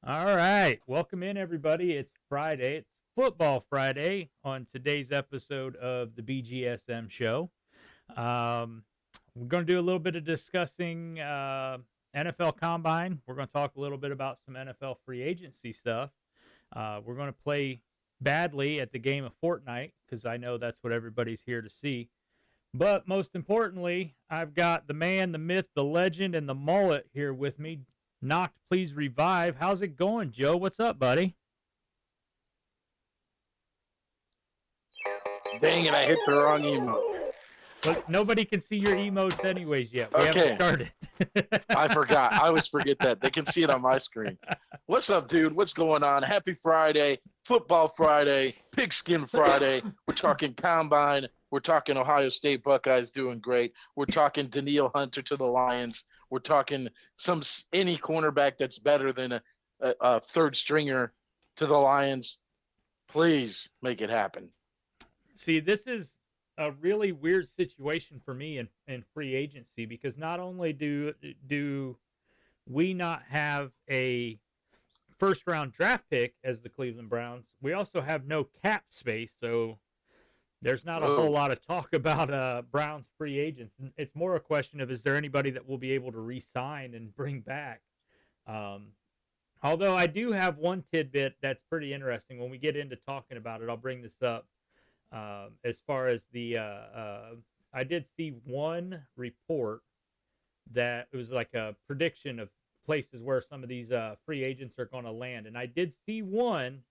All right. Welcome in, everybody. It's Friday. It's Football Friday on today's episode of the BGSM Show. Um, we're going to do a little bit of discussing NFL Combine. We're going to talk a little bit about some NFL free agency stuff. We're going to play badly at the game of Fortnite because I know that's what everybody's here to see. But most importantly, I've got the man, the myth, the legend, and the mullet here with me. Knocked, please revive. How's it going, Joe? What's up, buddy? Dang it, I hit the wrong emote. But nobody can see your emotes anyways yet. We haven't Okay, started. I forgot. I always forget that. They can see it on my screen. What's up, dude? What's going on? Happy Friday, Football Friday, Pigskin Friday. We're talking Combine. We're talking Ohio State Buckeyes doing great. We're talking Daniil Hunter to the Lions. We're talking any cornerback that's better than a third stringer to the Lions. Please make it happen. See, this is a really weird situation for me in free agency because not only do we not have a first round draft pick as the Cleveland Browns, we also have no cap space, so there's not a whole lot of talk about Browns free agents. It's more a question of is there anybody that we'll be able to re-sign and bring back. Um, Although I do have one tidbit that's pretty interesting. When we get into talking about it, I'll bring this up. As far as I did see one report that it was like a prediction of places where some of these free agents are going to land, and I did see one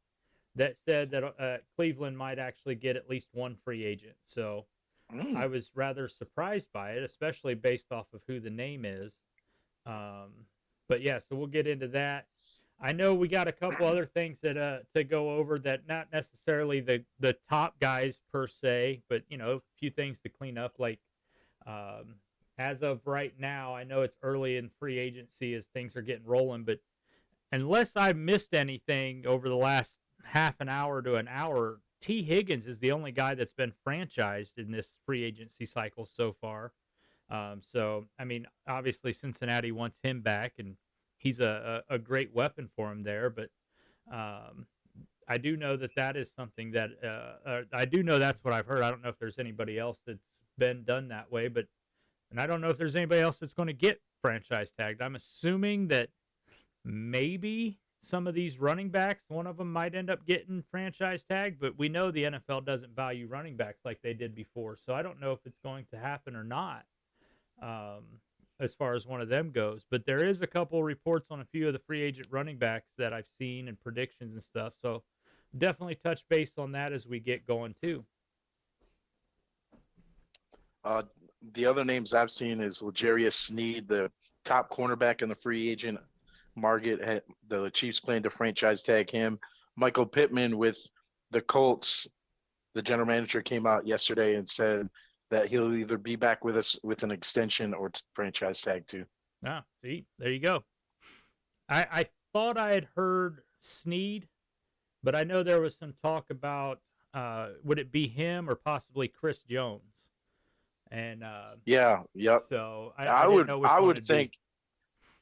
that said that Cleveland might actually get at least one free agent. So I was rather surprised by it, especially based off of who the name is. But yeah, so we'll get into that. I know we got a couple other things that to go over that not necessarily the top guys per se, but a few things to clean up. Like as of right now, I know it's early in free agency as things are getting rolling, but unless I missed anything over the last half an hour to an hour, T. Higgins is the only guy that's been franchised in this free agency cycle so far. So, I mean, obviously Cincinnati wants him back, and he's a great weapon for him there. But um, I do know that is something that I do know that's what I've heard. I don't know if there's anybody else that's been done that way, and I don't know if there's anybody else that's going to get franchise tagged. I'm assuming that maybe some of these running backs, one of them might end up getting franchise tagged, but we know the NFL doesn't value running backs like they did before. So I don't know if it's going to happen or not. As far as one of them goes. But there is a couple reports on a few of the free agent running backs that I've seen and predictions and stuff. So definitely touch base on that as we get going too. The other names I've seen is L'Jarius Sneed, the top cornerback in the free agent market. The Chiefs plan to franchise tag him. Michael Pittman with the Colts. The general manager came out yesterday and said that he'll either be back with us with an extension or franchise tag too. Ah, see, there you go. I thought I had heard Sneed, but I know there was some talk about would it be him or possibly Chris Jones? And yeah, yep. So I would think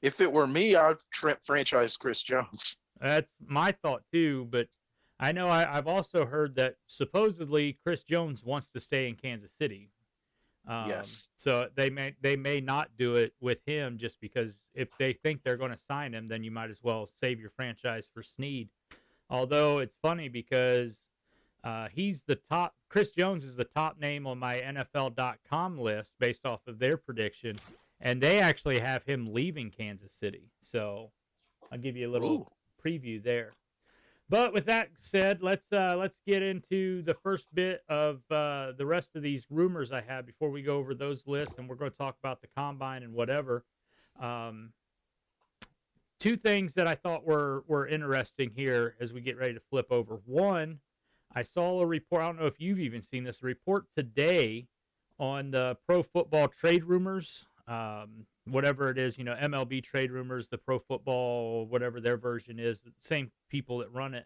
if it were me, I'd franchise Chris Jones. That's my thought too, but I know I've also heard that supposedly Chris Jones wants to stay in Kansas City. Yes. So they may not do it with him just because if they think they're going to sign him, then you might as well save your franchise for Sneed. Although it's funny because he's the top. Chris Jones is the top name on my NFL.com list based off of their prediction, and they actually have him leaving Kansas City. So I'll give you a little preview there. But with that said, let's get into the first bit of the rest of these rumors I have before we go over those lists, and we're going to talk about the combine and whatever. Two things that I thought were interesting here as we get ready to flip over. One, I saw a report. I don't know if you've even seen this report today on the Pro Football Trade Rumors. Whatever it is, MLB Trade Rumors, the Pro Football, whatever their version is, the same people that run it.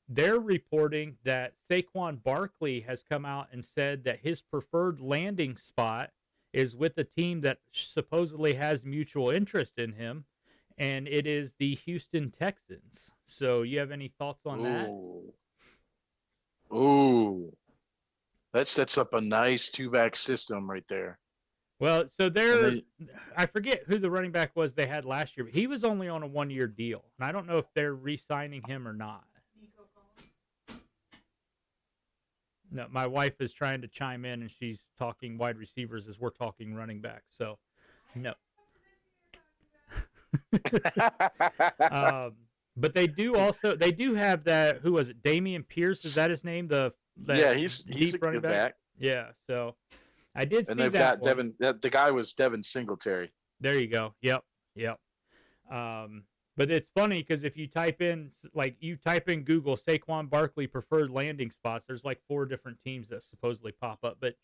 They're reporting that Saquon Barkley has come out and said that his preferred landing spot is with a team that supposedly has mutual interest in him, and it is the Houston Texans. So you have any thoughts on that? Ooh. That sets up a nice two-back system right there. Well, so I forget who the running back was they had last year, but he was only on a 1-year deal, and I don't know if they're re-signing him or not. No, my wife is trying to chime in, and she's talking wide receivers as we're talking running back. So, no. But they do have that. Who was it? Damian Pierce, is that his name? He's a running good back. Yeah. So I did see that. And they've got Devin. The guy was Devin Singletary. There you go. Yep. But it's funny because if you type in Google Saquon Barkley preferred landing spots, there's like 4 different teams that supposedly pop up. But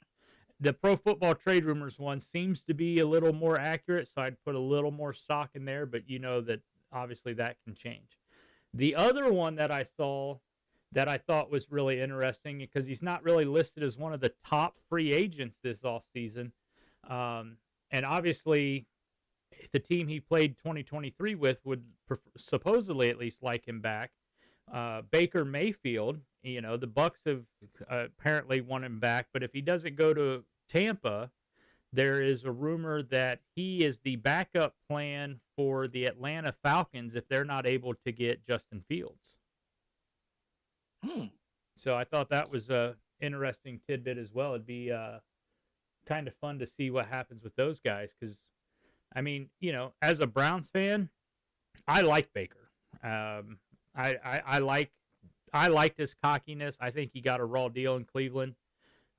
the Pro Football Trade Rumors one seems to be a little more accurate, so I'd put a little more stock in there. But you know that obviously that can change. The other one that I saw that I thought was really interesting because he's not really listed as one of the top free agents this offseason. And obviously the team he played 2023 with would supposedly at least like him back. Baker Mayfield, you know, the Bucks have apparently want him back, but if he doesn't go to Tampa, there is a rumor that he is the backup plan for the Atlanta Falcons if they're not able to get Justin Fields. So I thought that was a interesting tidbit as well. It'd be kind of fun to see what happens with those guys because, I mean, you know, as a Browns fan, I like Baker. I like his cockiness. I think he got a raw deal in Cleveland.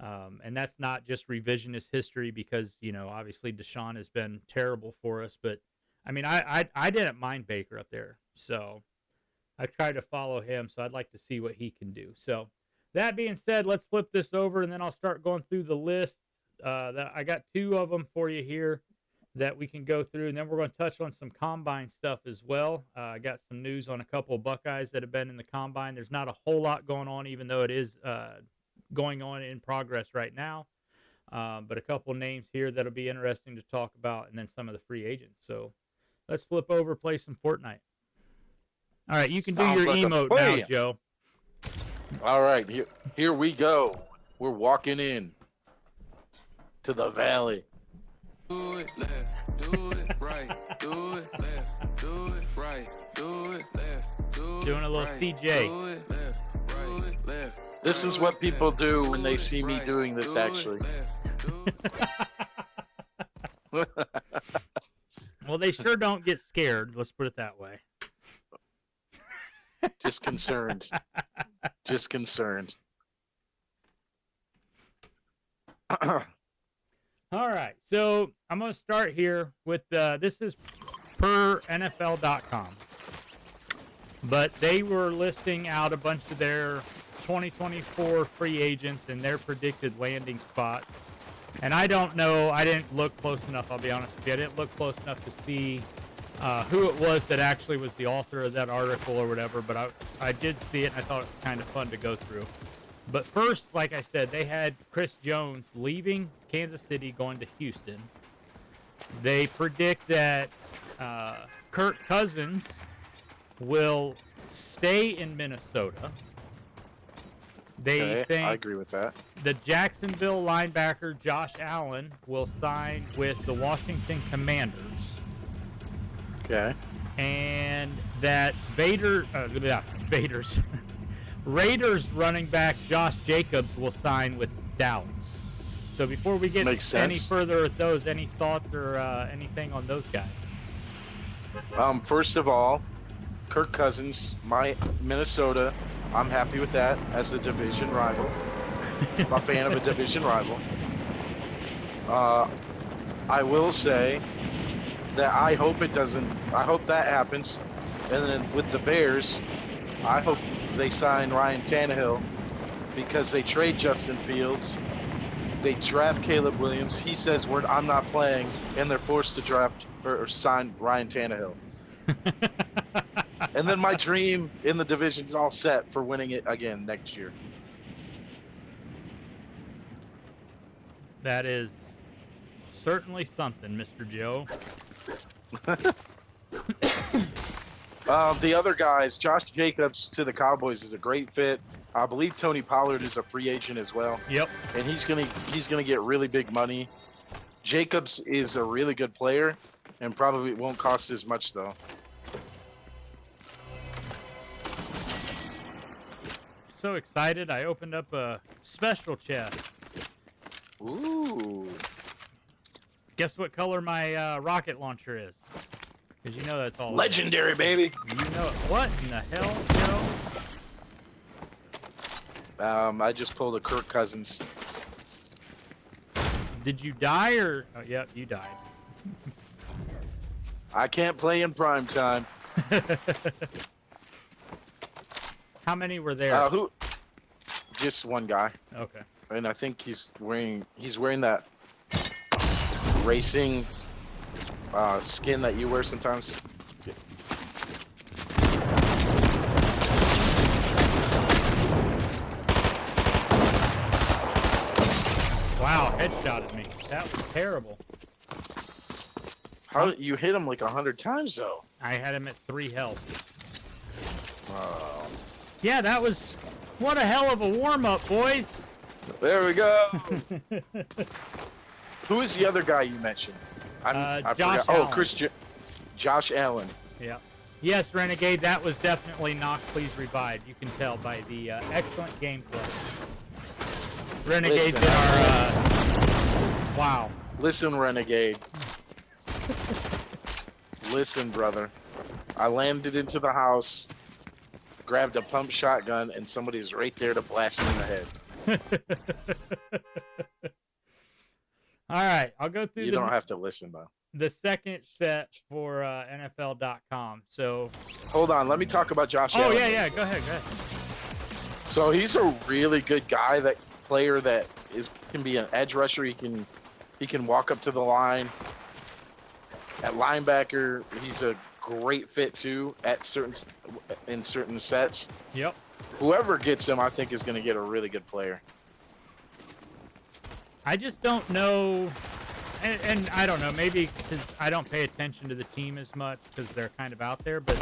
And that's not just revisionist history because, you know, obviously Deshaun has been terrible for us. But, I mean, I didn't mind Baker up there. So I tried to follow him. So I'd like to see what he can do. So that being said, let's flip this over and then I'll start going through the list. That I got 2 of them for you here that we can go through. And then we're going to touch on some combine stuff as well. I got some news on a couple of Buckeyes that have been in the combine. There's not a whole lot going on, even though it is going on in progress right now. But a couple names here that'll be interesting to talk about, and then some of the free agents. So let's flip over, play some Fortnite. All right, you can do your emote now, Joe. All right, here we go. We're walking in to the valley. Do it left, do it right, do it left, do it right, do it left, do it doing a little right, CJ. do it left, right, left. This is what people do when they see me doing this, actually. Well, they sure don't get scared. Let's put it that way. Just concerned. Just concerned. All right, so I'm going to start here with this is per NFL.com. But they were listing out a bunch of their 2024 free agents and their predicted landing spots. And I don't know, I didn't look close enough, I'll be honest with you. I didn't look close enough to see who it was that actually was the author of that article or whatever, but I did see it and I thought it was kind of fun to go through. But first, like I said, they had Chris Jones leaving Kansas City, going to Houston. They predict that Kirk Cousins will stay in Minnesota. They think I agree with that. The Jacksonville linebacker Josh Allen will sign with the Washington Commanders. Okay. And that Raiders running back Josh Jacobs will sign with Dallas. So before we get any further at those, any thoughts or anything on those guys? First of all, Kirk Cousins, my Minnesota, I'm happy with that as a division rival. I'm a fan of a division rival. I will say that I hope that happens. And then with the Bears, I hope they sign Ryan Tannehill because they trade Justin Fields. They draft Caleb Williams. He says I'm not playing, and they're forced to draft or sign Ryan Tannehill. And then my dream in the division is all set for winning it again next year. That is certainly something, Mr. Joe. The other guys, Josh Jacobs to the Cowboys is a great fit. I believe Tony Pollard is a free agent as well. Yep. And he's gonna get really big money. Jacobs is a really good player, and probably won't cost as much though. So excited! I opened up a special chest. Ooh. Guess what color my rocket launcher is? Because you know that's all. Legendary, baby. You know it. What in the hell, Joe? I just pulled a Kirk Cousins. Did you die or? Oh, yep, you died. I can't play in prime time. How many were there? Who? Just one guy. Okay. And I think he's wearing that racing skin that you wear sometimes. Wow, headshotted me. That was terrible. How you hit him like 100 times though? I had him at 3 health. Oh. Yeah, that was what a hell of a warm-up, boys. There we go. Who is the other guy you mentioned? I Josh forgot. Allen. Oh, Josh Allen. Yeah. Yes, Renegade, that was definitely knock, please revive. You can tell by the excellent gameplay. Renegade did our, wow. Listen, Renegade. Listen, brother. I landed into the house, grabbed a pump shotgun, and somebody's right there to blast me in the head. All right, I'll go through You don't have to listen, though. the second set for NFL.com. So, hold on, let me talk about Josh Allen. Oh, yeah, go ahead. So he's a really good guy, that player that can be an edge rusher. He can walk up to the line. At linebacker, he's a great fit too in certain sets. Yep. Whoever gets him, I think, is going to get a really good player. I just don't know, and I don't know, maybe because I don't pay attention to the team as much because they're kind of out there, but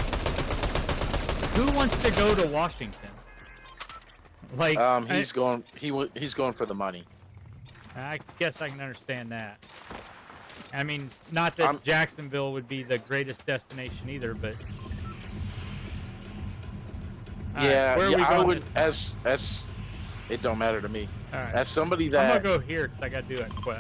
who wants to go to Washington? Like, he's going for the money. I guess I can understand that. I mean, not that Jacksonville would be the greatest destination either, but yeah, where are we I going would this as it don't matter to me. All right. As somebody I'm that gonna go here because I gotta do it quick.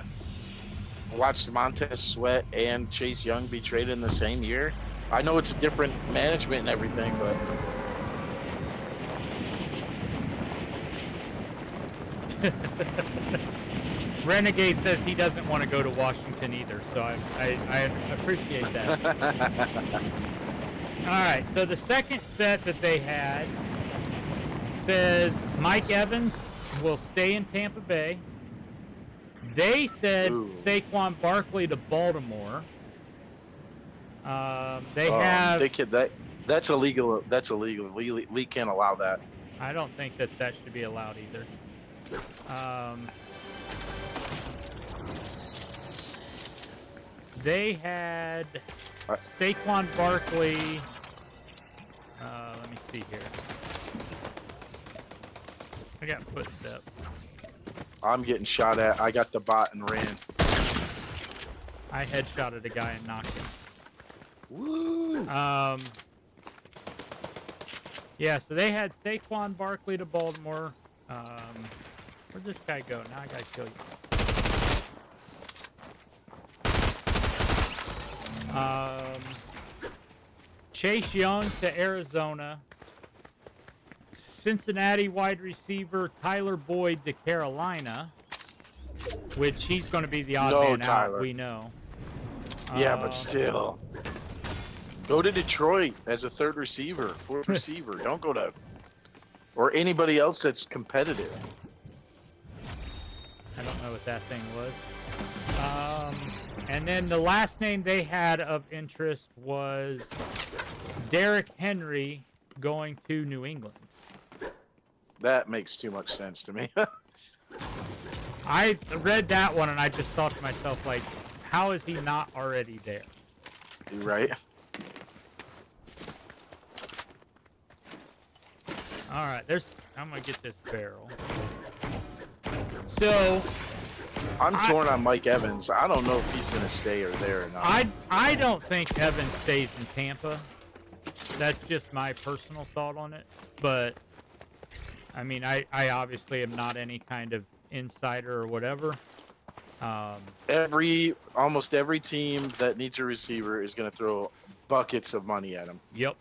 watched Montez Sweat and Chase Young be traded in the same year, I know it's a different management and everything, but Renegade says he doesn't want to go to Washington either, so I appreciate that. All right, so the second set that they had says Mike Evans will stay in Tampa Bay. They said Saquon Barkley to Baltimore. That's illegal. That's illegal. We can't allow that. I don't think that should be allowed either. They had Saquon Barkley. Let me see here. I got footsteps. I'm getting shot at. I got the bot and ran. I headshotted a guy and knocked him. Woo! Yeah, so they had Saquon Barkley to Baltimore. Where'd this guy go? Now I gotta kill you. Chase Young to Arizona. Cincinnati wide receiver Tyler Boyd to Carolina, which he's going to be the odd man out, we know. Yeah, but still. Go to Detroit as a third receiver, fourth receiver. Don't go to... Or anybody else that's competitive. I don't know what that thing was. And then the last name they had of interest was Derrick Henry going to New England. That makes too much sense to me. I read that one and I just thought to myself, like, how is he not already there? Right. All right, I'm gonna get this barrel. So I'm torn on Mike Evans. I don't know if he's gonna stay or there or not. I don't think Evans stays in Tampa. That's just my personal thought on it. But I mean, I obviously am not any kind of insider or whatever. Almost every team that needs a receiver is gonna throw buckets of money at him. Yep.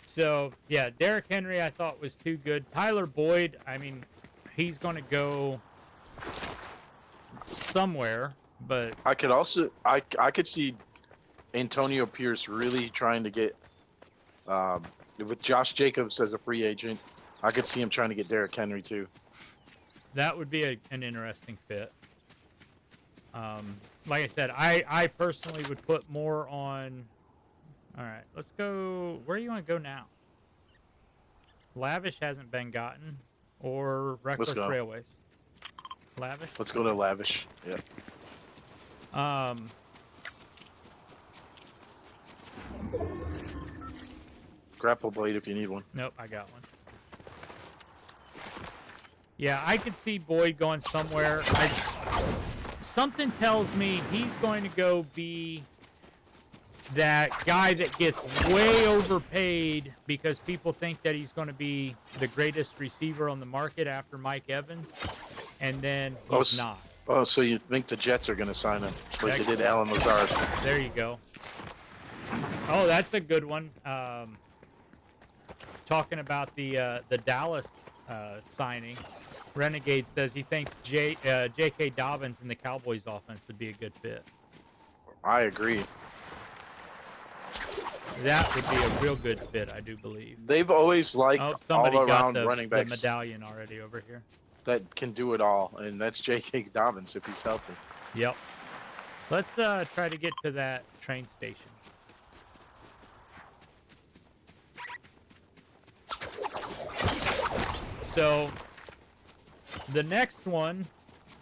So, yeah, Derrick Henry I thought was too good. Tyler Boyd, I mean, he's going to go somewhere, but... I could see Antonio Pierce really trying to get, with Josh Jacobs as a free agent, I could see him trying to get Derrick Henry too. That would be an interesting fit. Like I said, I personally would put more on... All right, let's go. Where do you want to go now? Lavish hasn't been gotten, or Reckless Railways. Lavish. Let's go to Lavish. Yeah. Grapple blade if you need one. Nope, I got one. Yeah, I could see Boyd going somewhere. Something tells me he's going to go be that guy that gets way overpaid because people think that he's going to be the greatest receiver on the market after Mike Evans, and then he's not. Oh, so you think the Jets are going to sign him like they did Alan Lazard? There you go. Oh, that's a good one. Talking about the Dallas signing, Renegade says he thinks J.K. Dobbins in the Cowboys offense would be a good fit. I agree. That would be a real good fit, I do believe. They've always liked all-around running backs. The medallion already over here. That can do it all, and that's J.K. Dobbins if he's healthy. Yep. Let's try to get to that train station. So, the next one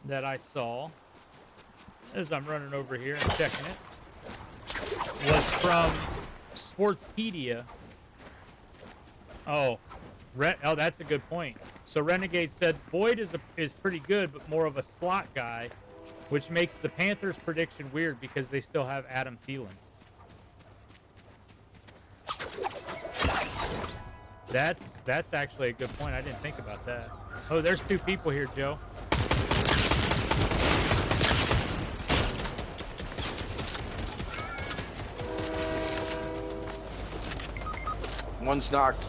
that I saw, as I'm running over here and checking it, was from Sportspedia. Oh, that's a good point. So Renegade said Boyd is pretty good, but more of a slot guy, which makes the Panthers' prediction weird because they still have Adam Thielen. That's actually a good point. I didn't think about that. Oh, there's two people here, Joe. One's knocked.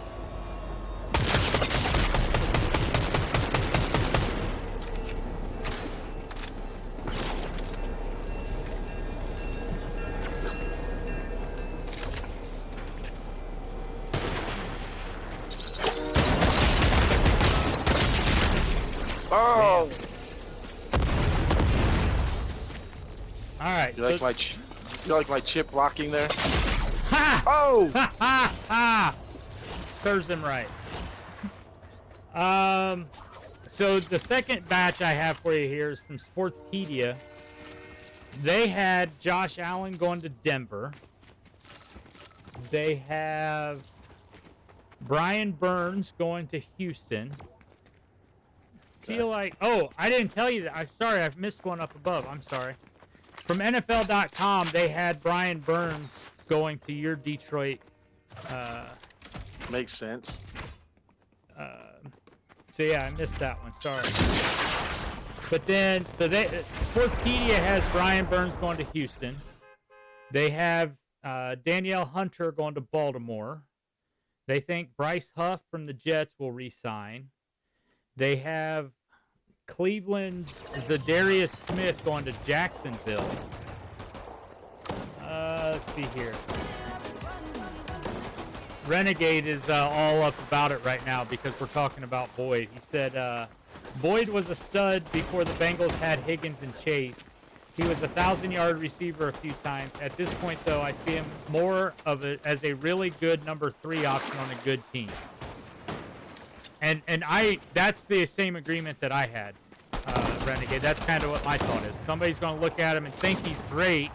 Oh! All right. You like my chip blocking there? Ha! Oh! Ha ha ha! Serves them right. So the second batch I have for you here is from Sportspedia. They had Josh Allen going to Denver. They have Brian Burns going to Houston. Feel like, oh, I didn't tell you that. I'm sorry, I've missed one up above. I'm sorry. From NFL.com, they had Brian Burns going to your Detroit. Makes sense. So yeah, I missed that one. Sorry. But then, Sportspedia has Brian Burns going to Houston. They have Danielle Hunter going to Baltimore. They think Bryce Huff from the Jets will re-sign. They have Cleveland's Zadarius Smith going to Jacksonville. Let's see here. Renegade is all up about it right now because we're talking about Boyd. He said Boyd was a stud before the Bengals had Higgins and Chase. He was a 1,000-yard receiver a few times. At this point, though, I see him more as a really good number 3 option on a good team. And that's the same agreement that I had. Renegade. That's kind of what my thought is. Somebody's going to look at him and think he's great,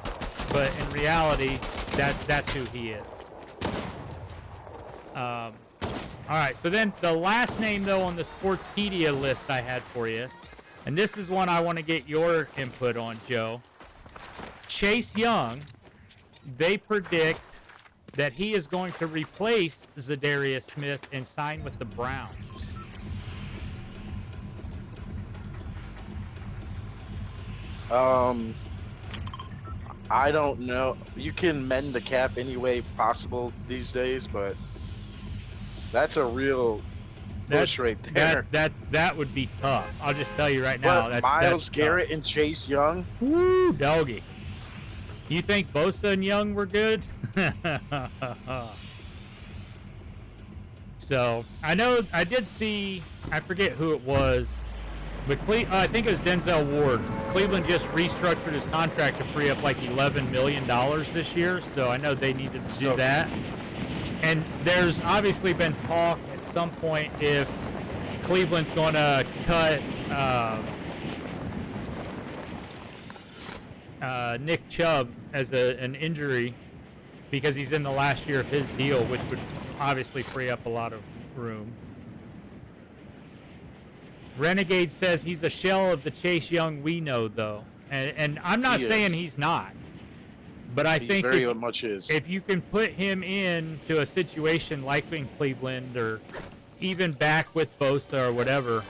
but in reality, that's who he is. All right, so then the last name, though, on the Sportspedia list I had for you, and this is one I want to get your input on, Joe. Chase Young, they predict that he is going to replace Zadarius Smith and sign with the Browns. I don't know. You can mend the cap any way possible these days, but that's a real push right there. That would be tough. I'll just tell you right now. But Myles Garrett and Chase Young. Woo, doggy. You think Bosa and Young were good? So I know I did see. I forget who it was. But I think it was Denzel Ward. Cleveland just restructured his contract to free up like $11 million this year, so I know they needed to do that. And there's obviously been talk at some point if Cleveland's going to cut Nick Chubb as an injury because he's in the last year of his deal, which would obviously free up a lot of room. Renegade says he's a shell of the Chase Young we know, though. And I'm not saying he's not. But I think very much is. If you can put him into a situation like in Cleveland or even back with Bosa or whatever,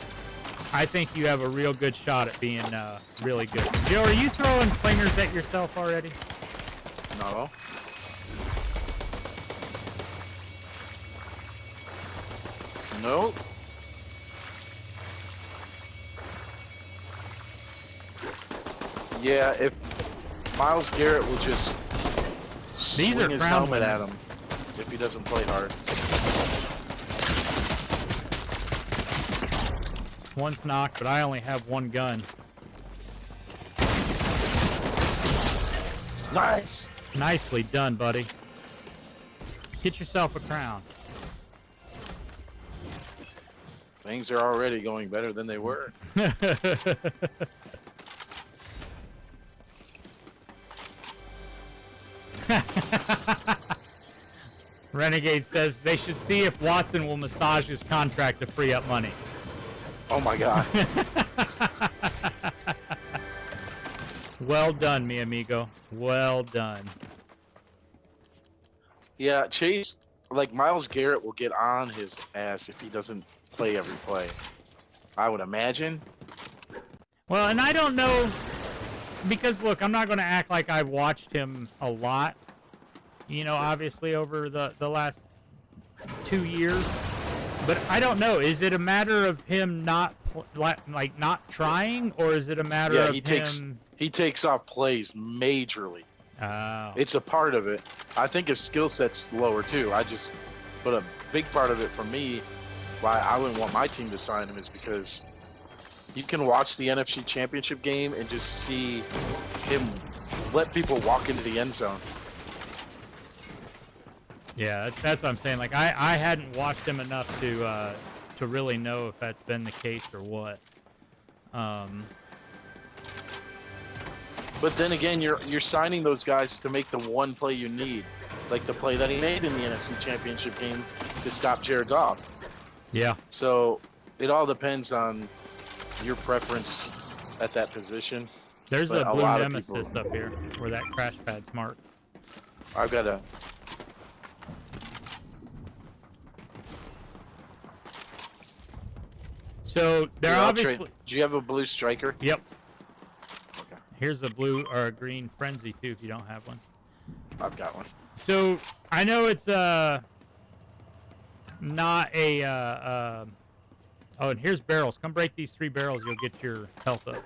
I think you have a real good shot at being really good. Joe, are you throwing fingers at yourself already? No. No. Yeah, if Myles Garrett will just swing his helmet at him if he doesn't play hard. One's knocked, but I only have one gun. Nice. Nicely done, buddy. Get yourself a crown. Things are already going better than they were. Renegade says they should see if Watson will massage his contract to free up money. Oh my God. Well done, mi amigo. Well done. Yeah, Chase, like Myles Garrett will get on his ass if he doesn't play every play. I would imagine. Well, and I don't know, because look, I'm not going to act like I've watched him a lot, you know, obviously over the last 2 years. But I don't know. Is it a matter of him not not trying, or is it a matter of him? He takes off plays majorly. Oh. It's a part of it. I think his skill set's lower too. But a big part of it for me, why I wouldn't want my team to sign him, is because you can watch the NFC Championship game and just see him let people walk into the end zone. Yeah, that's what I'm saying. Like I hadn't watched him enough to really know if that's been the case or what. But then again, you're signing those guys to make the one play you need, like the play that he made in the NFC Championship game to stop Jared Goff. Yeah. So it all depends on your preference at that position. There's a blue nemesis up here where that crash pad's marked. I've got a. So they're obviously. Do you have a blue striker? Yep. Okay. Here's a blue or a green frenzy too, if you don't have one. I've got one. So I know it's not a oh, and here's barrels. Come break these 3 barrels, you'll get your health up.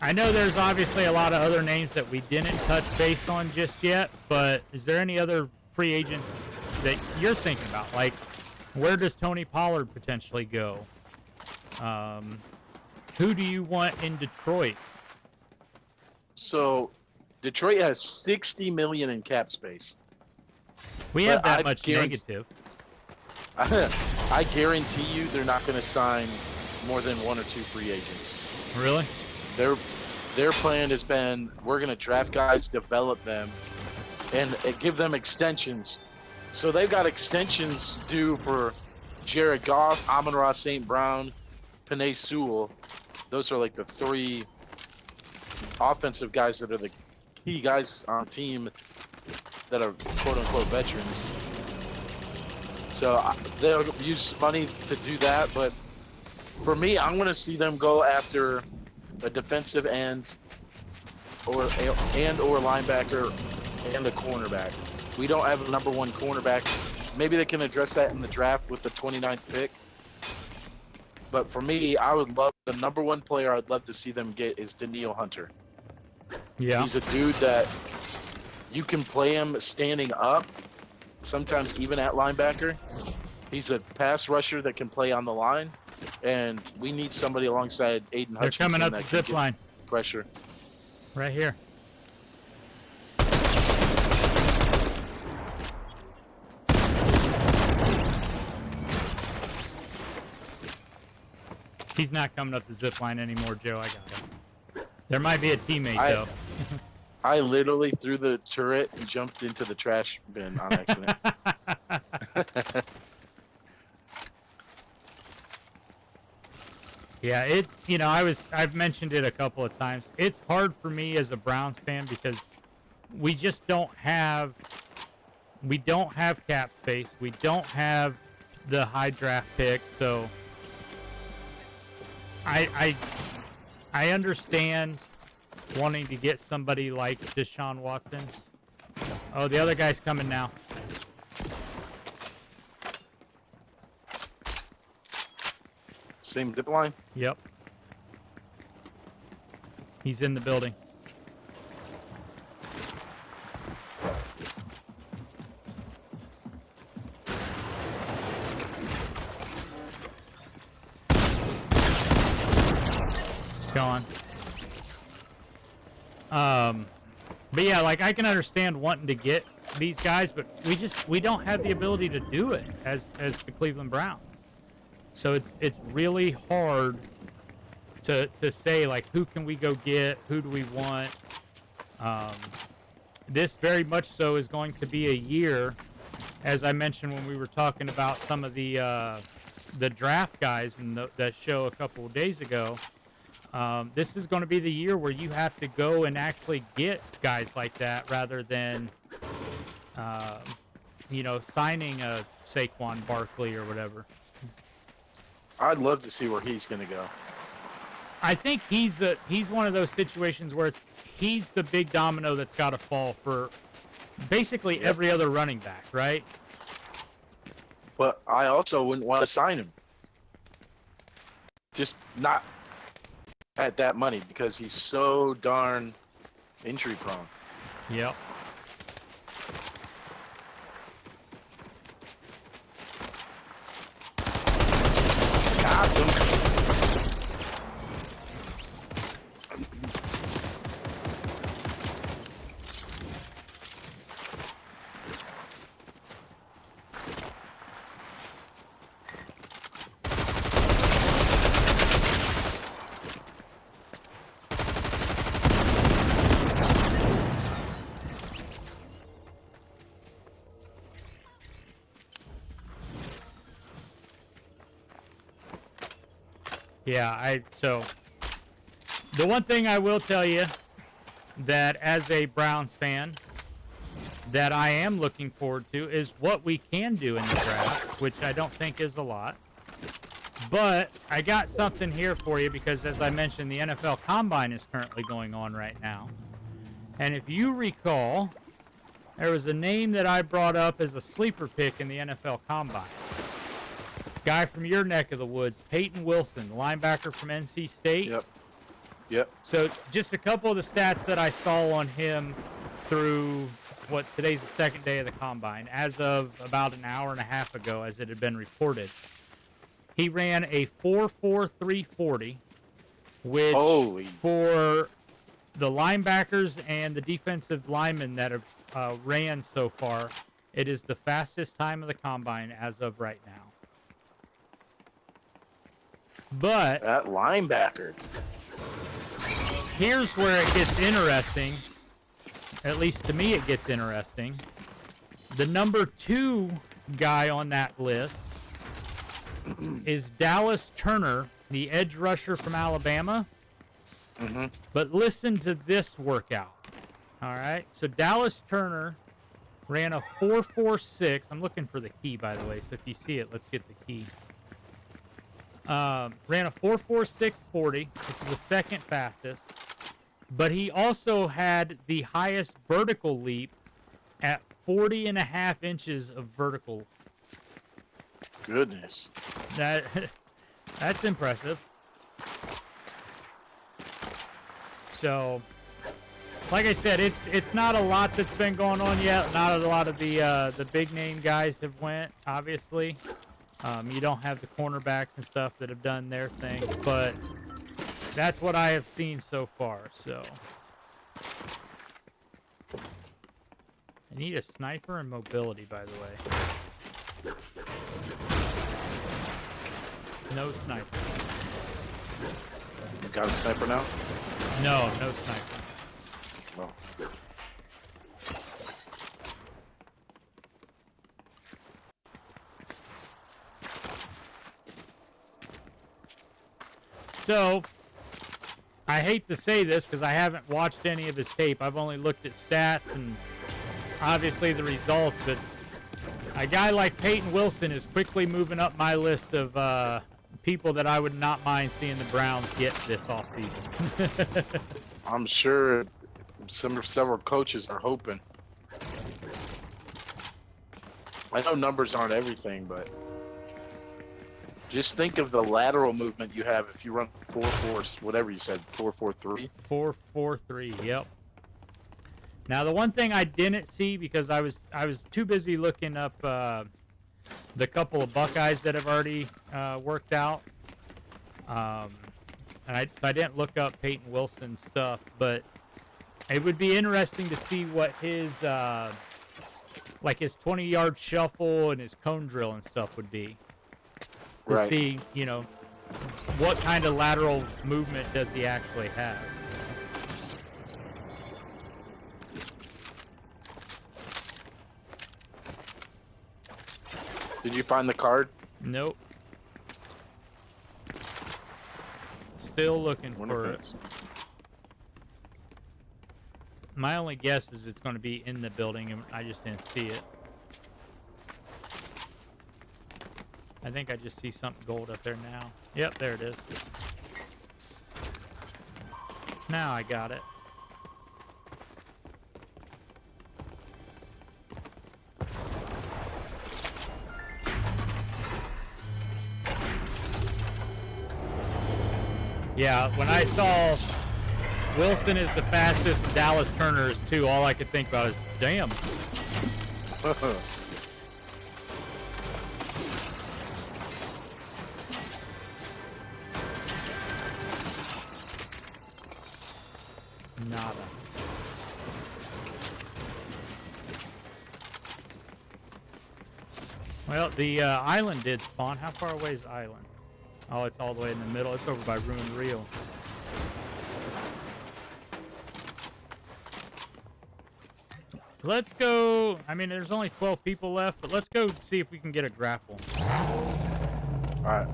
I know there's obviously a lot of other names that we didn't touch base on just yet, but is there any other free agents that you're thinking about? Like, where does Tony Pollard potentially go? Who do you want in Detroit? So, Detroit has $60 million in cap space. We have that much negative. I guarantee you they're not going to sign more than 1 or 2 free agents. Really? Their plan has been, we're going to draft guys, develop them, and give them extensions. So they've got extensions due for Jared Goff, Amon-Ra St. Brown, Penei Sewell. Those are like the 3 offensive guys that are the key guys on the team that are quote-unquote veterans. So they'll use money to do that, but for me, I'm going to see them go after a defensive end or linebacker and a cornerback. We don't have a number 1 cornerback. Maybe they can address that in the draft with the 29th pick. But for me, I would love the number 1 player I'd love to see them get is Daniil Hunter. Yeah. He's a dude that you can play him standing up, sometimes even at linebacker. He's a pass rusher that can play on the line, and we need somebody alongside Aiden Hutchinson. They're coming up the zip line. Pressure. Right here. He's not coming up the zip line anymore, Joe. I got him. There might be a teammate, though. I literally threw the turret and jumped into the trash bin on accident. Yeah, I've mentioned it a couple of times. It's hard for me as a Browns fan because we just don't have cap space. We don't have the high draft pick, so I understand wanting to get somebody like Deshaun Watson. Oh, the other guy's coming now. Same zip line? Yep. He's in the building. Gone. But yeah, like I can understand wanting to get these guys, but we don't have the ability to do it as the Cleveland Browns. So it's really hard to say like who can we go get, who do we want. This very much so is going to be a year, as I mentioned when we were talking about some of the draft guys in that show a couple of days ago. This is going to be the year where you have to go and actually get guys like that rather than, signing a Saquon Barkley or whatever. I'd love to see where he's going to go. I think he's one of those situations where he's the big domino that's got to fall for basically every other running back, right? But I also wouldn't want to sign him. Just not at that money because he's so darn injury prone. Yep. Got him. Yeah, so the one thing I will tell you that as a Browns fan that I am looking forward to is what we can do in the draft, which I don't think is a lot. But I got something here for you because, as I mentioned, the NFL Combine is currently going on right now. And if you recall, there was a name that I brought up as a sleeper pick in the NFL Combine. Guy from your neck of the woods, Peyton Wilson, linebacker from NC State. Yep. So just a couple of the stats that I saw on him through today's the second day of the Combine. As of about an hour and a half ago, as it had been reported, he ran a 4.4340, which for the linebackers and the defensive linemen that have ran so far, it is the fastest time of the Combine as of right now. But that linebacker. here's where it gets interesting. At least to me, it gets interesting. The number 2 guy on that list is Dallas Turner, the edge rusher from Alabama. Mm-hmm. But listen to this workout. All right. So Dallas Turner ran a 4.46. I'm looking for the key, by the way. So if you see it, let's get the key. Ran a 4.46 40, which is the second fastest. But he also had the highest vertical leap at 40.5 inches of vertical. Goodness. That's impressive. So, like I said, it's not a lot that's been going on yet. Not a lot of the big name guys have went, obviously. You don't have the cornerbacks and stuff that have done their thing, but that's what I have seen so far. So, I need a sniper and mobility, by the way. No sniper. You got a sniper now? No sniper. Well. So, I hate to say this because I haven't watched any of his tape. I've only looked at stats and obviously the results, but a guy like Peyton Wilson is quickly moving up my list of people that I would not mind seeing the Browns get this offseason. I'm sure several coaches are hoping. I know numbers aren't everything, but just think of the lateral movement you have if you run 4.4, whatever you said, 4.43. 4.43, yep. Now the one thing I didn't see because I was too busy looking up the couple of Buckeyes that have already worked out, and I didn't look up Peyton Wilson's stuff, but it would be interesting to see what his like his 20-yard shuffle and his cone drill and stuff would be. To Right. see, what kind of lateral movement does he actually have. Did you find the card? Nope. Still looking Wonder for if it. it's- My only guess is it's going to be in the building, and I just didn't see it. I think I just see something gold up there now. Yep, there it is. Now I got it. Yeah, when I saw Wilson is the fastest and Dallas Turner is 2, all I could think about is, damn. Nada. Well, the island did spawn. How far away is the island? Oh, it's all the way in the middle. It's over by Ruined Rio. Let's go. I mean, there's only 12 people left, but let's go see if we can get a grapple. Alright.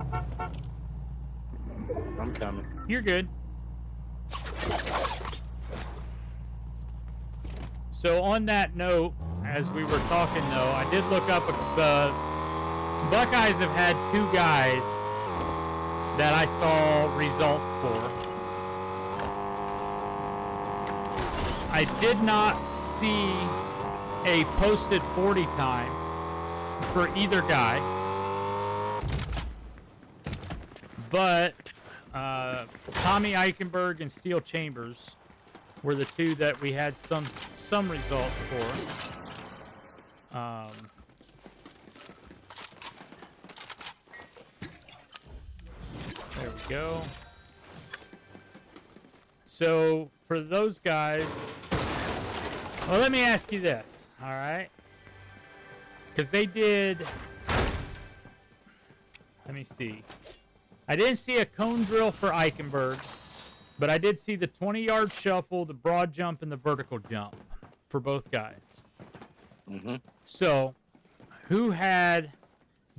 I'm coming. You're good. So on that note, as we were talking though, I did look up the Buckeyes have had 2 guys that I saw results for. I did not see a posted 40 time for either guy, but Tommy Eichenberg and Steel Chambers were the 2 that we had some results for. There we go. So for those guys, well, let me ask you this, all right? Because they did. Let me see. I didn't see a cone drill for Eichenberg. But I did see the 20-yard shuffle, the broad jump, and the vertical jump for both guys. Mm-hmm. So, who had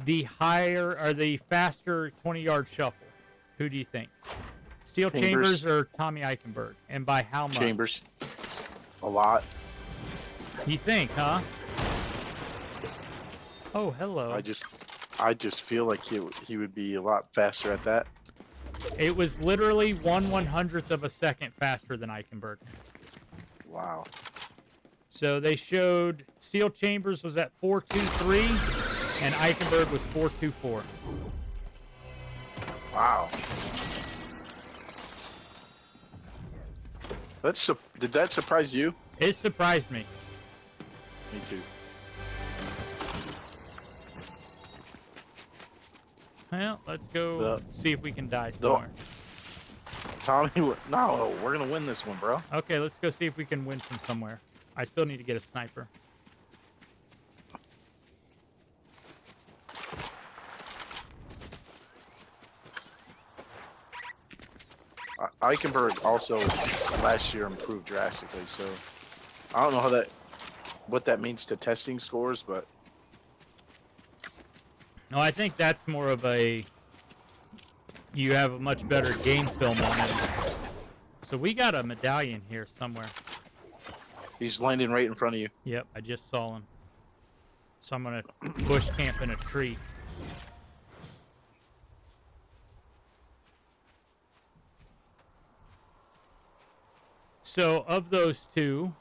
the higher or the faster 20-yard shuffle? Who do you think? Steel Chambers or Tommy Eichenberg? And by how much? Chambers. A lot. You think, huh? Oh, hello. I just feel like he would be a lot faster at that. It was literally 1/100th of a second faster than Eichenberg. Wow. So they showed Steel Chambers was at 4.23 and Eichenberg was 4.24. Wow. Did that surprise you? It surprised me. Me too. Well, let's go see if we can die No. somewhere. Tommy, no, we're gonna win this one, bro. Okay, let's go see if we can win from somewhere. I still need to get a sniper. Eichenberg also last year improved drastically, so I don't know what that means to testing scores, but No, I think that's more of you have a much better game film on it. So we got a medallion here somewhere. he's landing right in front of you. Yep, I just saw him. So I'm gonna bush camp in a tree. So of those two,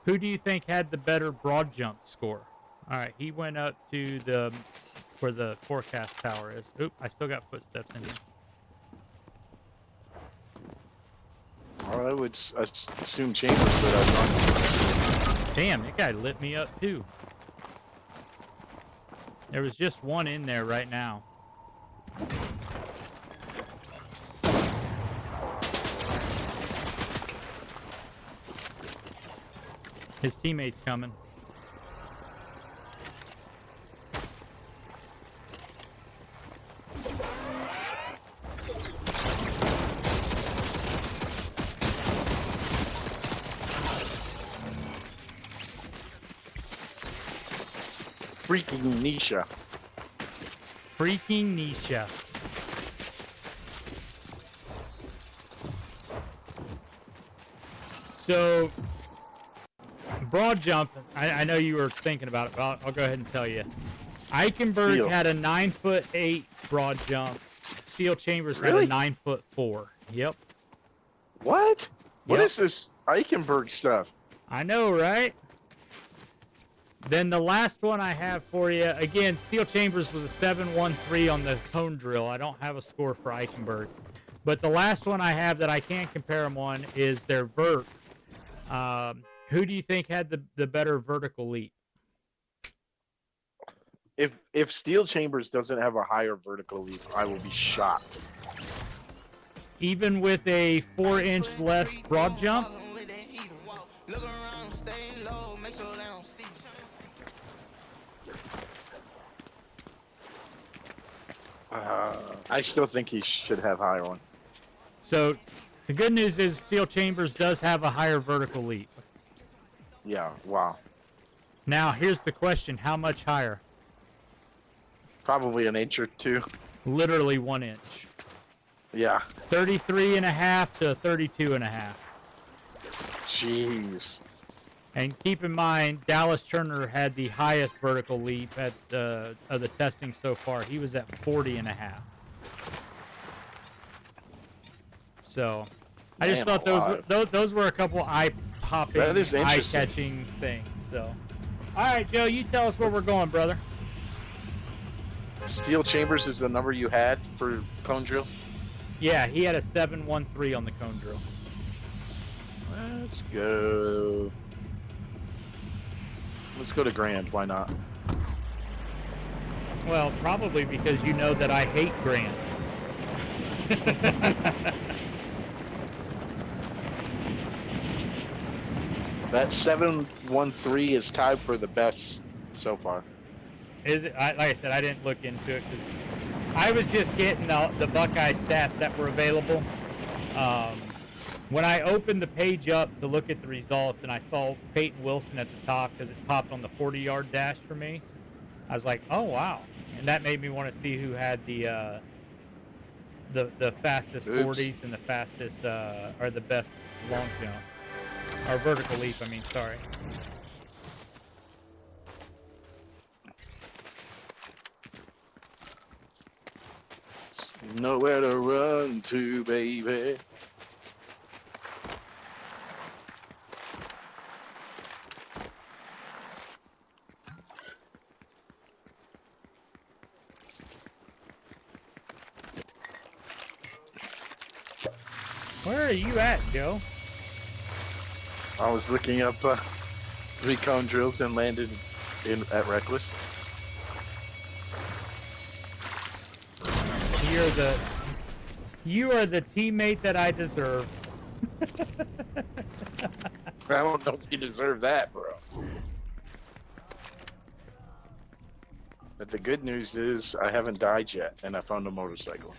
who do you think had the better broad jump score? All right, he went up to where the forecast tower is. Oop, I still got footsteps in here. Or I would assume Chambers would have run. Damn, that guy lit me up too. There was just one in there right now. His teammate's coming. Freaking Nisha. Freaking Nisha. So, broad jump, I know you were thinking about it, but I'll go ahead and tell you. Eichenberg had a 9'8" broad jump. Steel Chambers had a 9'4". Yep. What? What Yep. is this Eichenberg stuff? I know, right? Then the last one I have for you, again, Steel Chambers was a 7.13 on the cone drill. I don't have a score for Eichenberg. But the last one I have that I can compare them on is their vert. Who do you think had the better vertical leap? If Steel Chambers doesn't have a higher vertical leap, I will be shocked. Even with a 4-inch less broad jump? I still think he should have higher one. So the good news is Steel Chambers does have a higher vertical leap. Yeah, wow. Now, here's the question. How much higher? Probably an inch or two. Literally 1 inch. Yeah. 33.5 to 32.5. Jeez. And keep in mind, Dallas Turner had the highest vertical leap of the testing so far. He was at 40.5. So, I just thought those were a couple eye-popping, eye-catching things. So, all right, Joe, you tell us where we're going, brother. Steel Chambers is the number you had for cone drill? Yeah, he had a 7.13 on the cone drill. Let's go. Let's go to Grand. Why not? Well, probably because you know that I hate Grand. That 7.13 is tied for the best so far. Is it? Like I said, I didn't look into it because I was just getting the Buckeye stats that were available. When I opened the page up to look at the results and I saw Peyton Wilson at the top because it popped on the 40-yard dash for me, I was like, oh, wow. And that made me want to see who had the fastest 40s and the fastest or the best long jump. Or vertical leap, I mean, sorry. Nowhere to run to, baby. Where are you at, Joe? I was looking up 3-cone drills and landed at Reckless. You are the teammate that I deserve. I don't know if you deserve that, bro. But the good news is I haven't died yet, and I found a motorcycle.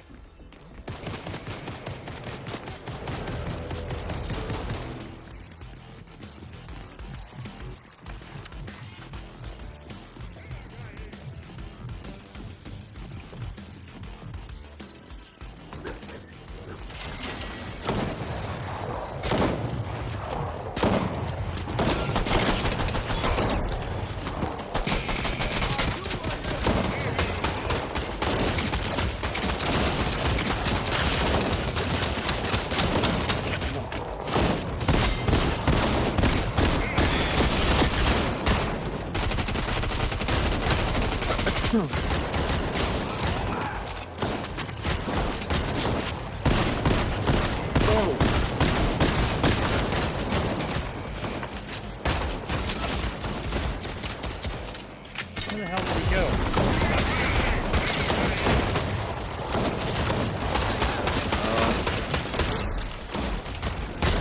Where the hell did he go?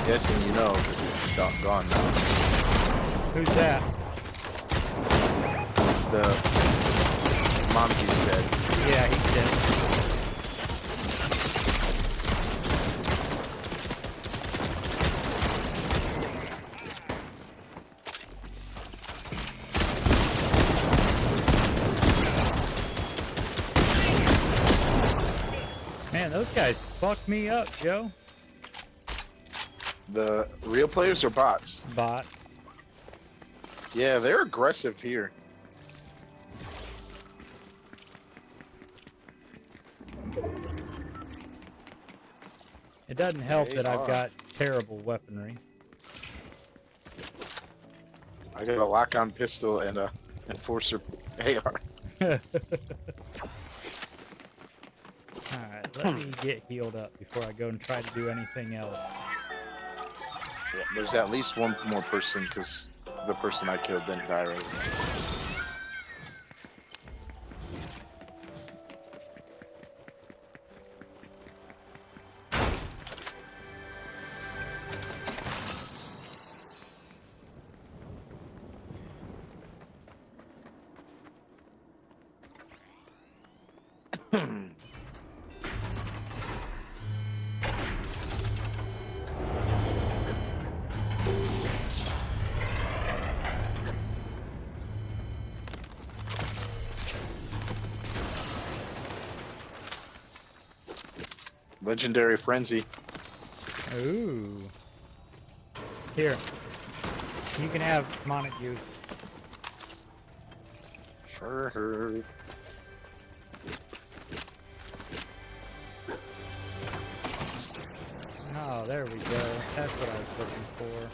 Guessing you know, because it's gone now. Who's that? The Monty's dead. Yeah, he's dead. Man, those guys fucked me up, Joe. The real players or bots? Bot. Yeah, they're aggressive here. It doesn't help They that I've are. got terrible weaponry. I got a lock-on pistol and a enforcer AR. Alright, let me get healed up before I go and try to do anything else. Yeah, there's at least one more person because the person I killed didn't die right away. Legendary Frenzy. Ooh. Here. You can have Montague. Sure. Oh, there we go. That's what I was looking for.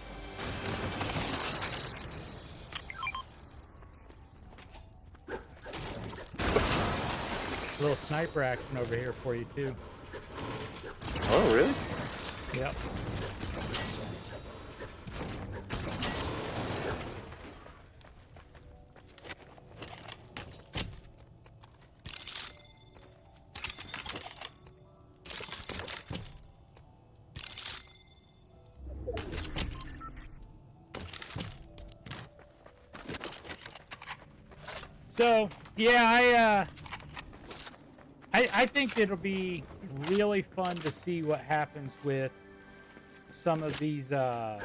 A little sniper action over here for you, too. Oh, really? Yep. So, yeah, I think it'll be really fun to see what happens with some of these the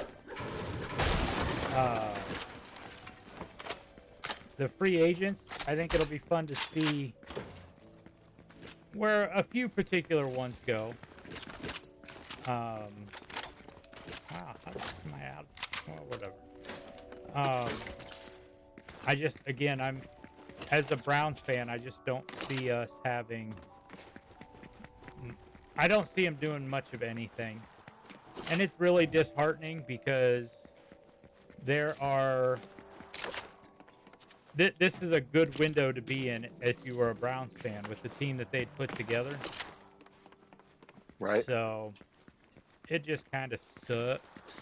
free agents. I think it'll be fun to see where a few particular ones go. How am I out? Well, whatever. I just, again, as a Browns fan, I just don't see us having. I don't see them doing much of anything, and it's really disheartening because there are. This is a good window to be in if you were a Browns fan with the team that they'd put together. Right. So it just kind of sucks.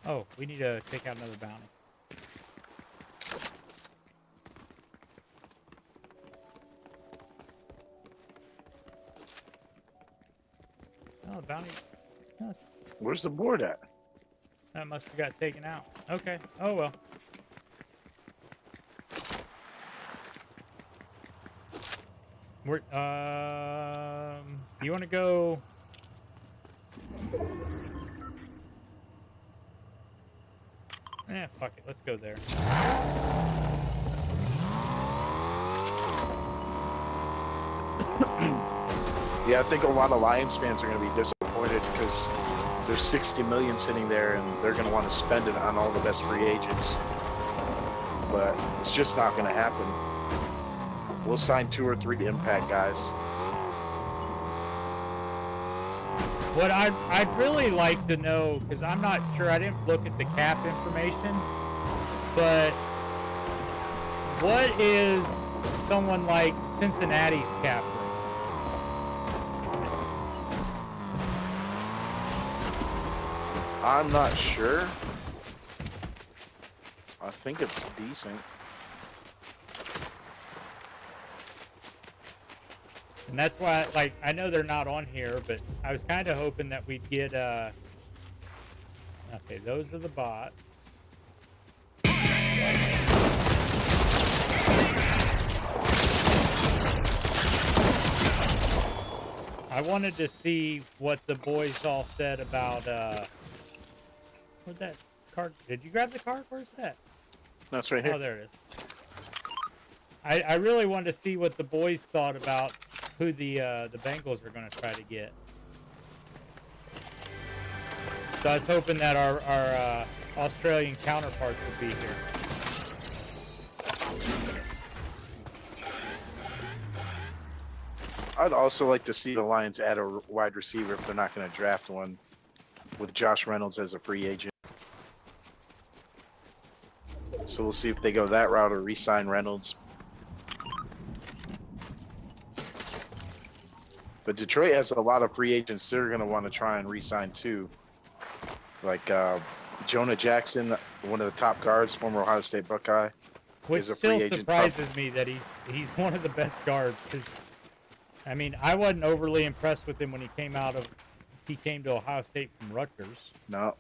Oh, we need to take out another bounty. Oh, the bounty. Oh, Where's the board at? that must have got taken out. Okay. Oh, well. We're, you want to go? Fuck it. Let's go there. Yeah, I think a lot of Lions fans are going to be disappointed because there's 60 million sitting there and they're going to want to spend it on all the best free agents. But it's just not going to happen. We'll sign 2 or 3 impact guys. What I'd really like to know, because I'm not sure, I didn't look at the cap information, but what is someone like Cincinnati's cap rate? I'm not sure. I think it's decent. And that's why, like, I know they're not on here, but I was kind of hoping that we'd get, okay, those are the bots. I wanted to see what the boys all said about, where'd that card, did you grab the card? Where's that? That's right here. Oh, there it is. I really wanted to see what the boys thought about who the Bengals are going to try to get. So I was hoping that our Australian counterparts would be here. I'd also like to see the Lions add a wide receiver if they're not going to draft one, with Josh Reynolds as a free agent. So we'll see if they go that route or re-sign Reynolds. But Detroit has a lot of free agents they're going to want to try and re-sign too. Like Jonah Jackson, one of the top guards, former Ohio State Buckeye. Which is a still free agent. surprises me that he's one of the best guards. Because, I mean, I wasn't overly impressed with him when he came to Ohio State from Rutgers. No.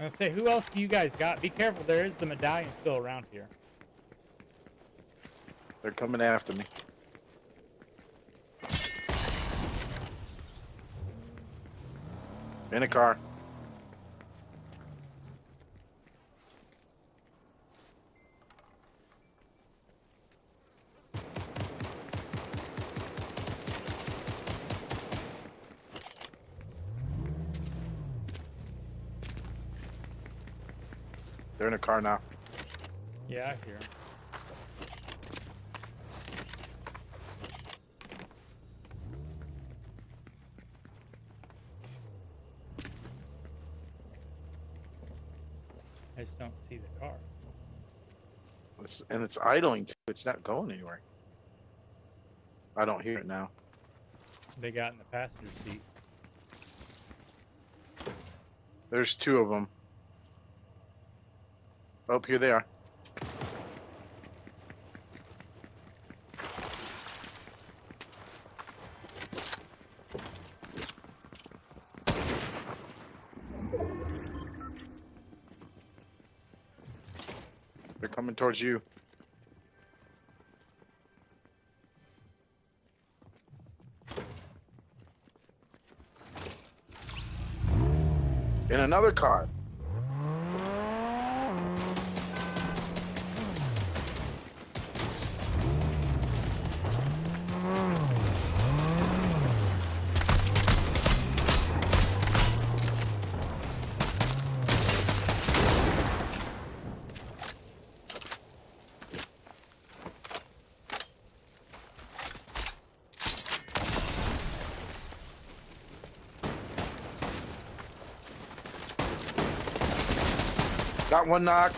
I was gonna say, who else do you guys got? Be careful, there is the medallion still around here. They're coming after me. In a car. They're in a car now. Yeah, I hear him. I just don't see the car. And it's idling too. It's not going anywhere. I don't hear it now. They got in the passenger seat. There's 2 of them. Oh, here they are. Coming towards you. In another car. Got one knocked.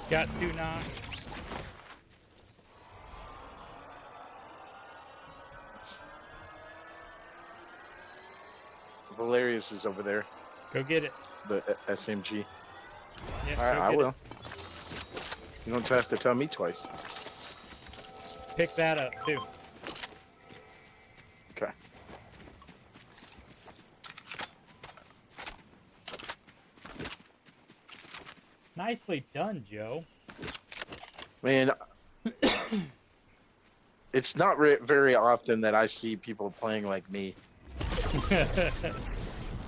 Got 2 knocked. Valerius is over there. Go get it. The SMG. Yeah, All right, go I get will. it. You don't have to tell me twice. Pick that up too. Okay. Nicely done, Joe. Man, it's not very often that I see people playing like me.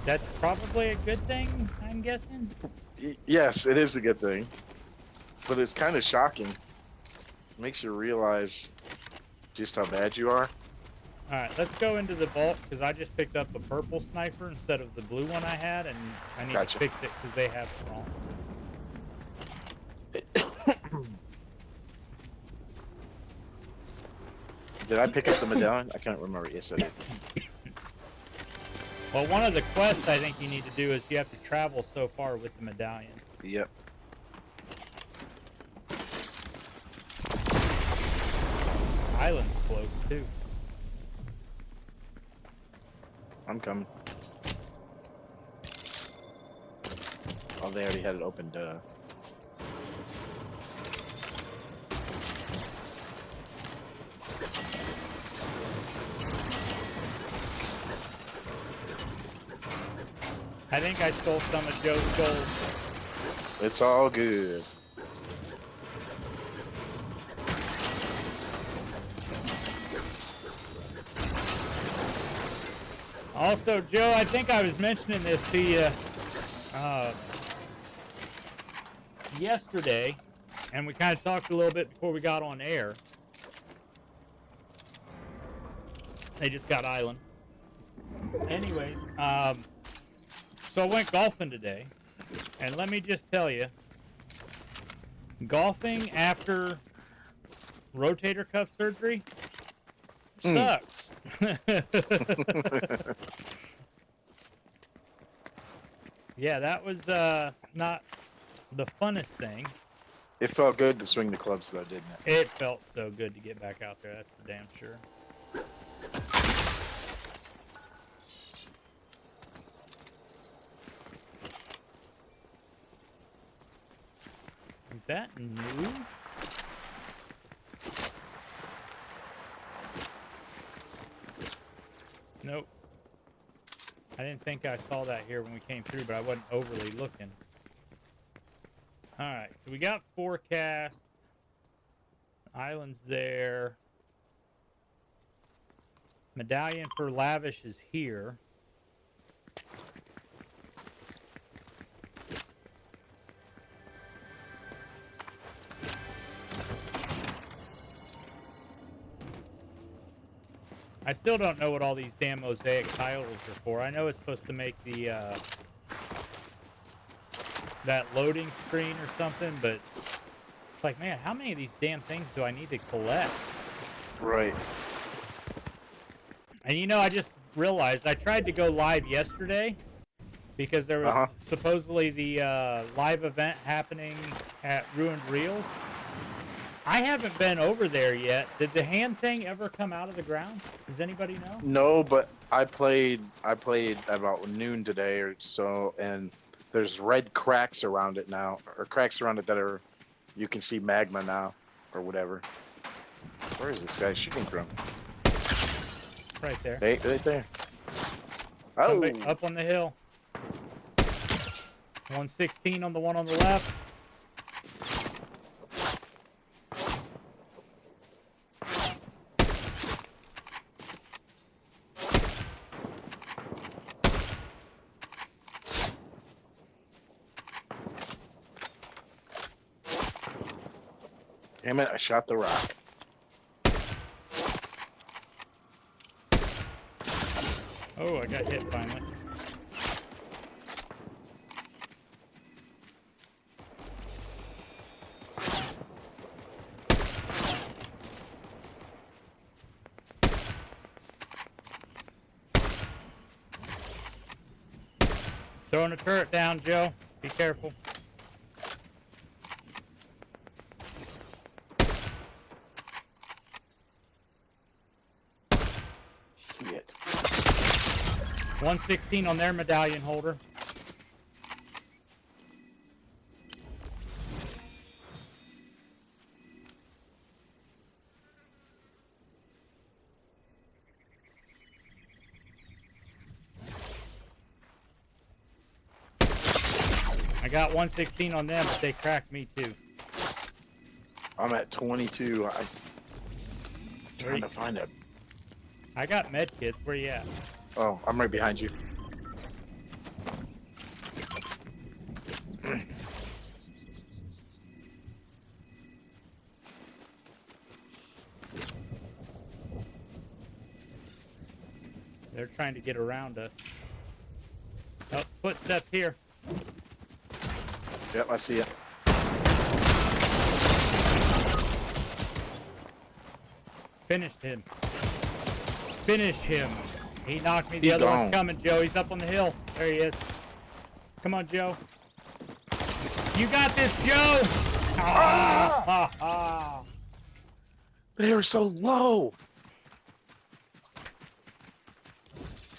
That's probably a good thing, I'm guessing. Yes, it is a good thing, but it's kind of shocking. It makes you realize just how bad you are. All right, let's go into the vault because I just picked up a purple sniper instead of the blue one I had, and I need Gotcha. to fix it because they have it wrong. Did I pick up the medallion? I can't remember. Yes, I did. Well, one of the quests I think you need to do is you have to travel so far with the medallion. Yep. Island's close too. I'm coming. Oh, they already had it opened. I think I stole some of Joe's gold. It's all good. Also, Joe, I think I was mentioning this to you yesterday, and we kind of talked a little bit before we got on air. They just got Island. Anyways, so I went golfing today, and let me just tell you, golfing after rotator cuff surgery sucks. Yeah, that was not the funnest thing. It felt good to swing the clubs, though, didn't it? It felt so good to get back out there, that's for damn sure. Is that new? Nope. I didn't think I saw that here when we came through, but I wasn't overly looking. Alright, so we got forecast. Island's there. Medallion for Lavish is here. I still don't know what all these damn mosaic tiles are for. I know it's supposed to make the that loading screen or something, but it's like, man, how many of these damn things do I need to collect? Right. And you know, I just realized I tried to go live yesterday because there was supposedly the live event happening at Ruined Reels. I haven't been over there yet. Did the hand thing ever come out of the ground? Does anybody know? No, but I played about noon today or so, and there's red cracks around it now, or cracks around it that are, you can see magma now, or whatever. Where is this guy shooting from? Right there. Right there. Oh! Up on the hill. 116 on the one on the left. Damn it, I shot the rock. Oh, I got hit finally. Throwing a turret down, Joe. Be careful. Shit. 116 on their medallion holder. I got 116 on them, but they cracked me too. I'm at 22. I'm trying to find it. I got med kits. Where you at? Oh, I'm right behind you. They're trying to get around us. Oh, footsteps here. Yep, I see it. Finished him. Finish him. He knocked me. The He's other gone. one's coming, Joe. He's up on the hill. There he is. Come on, Joe. You got this, Joe! Ah! Ah! Ah! They were so low.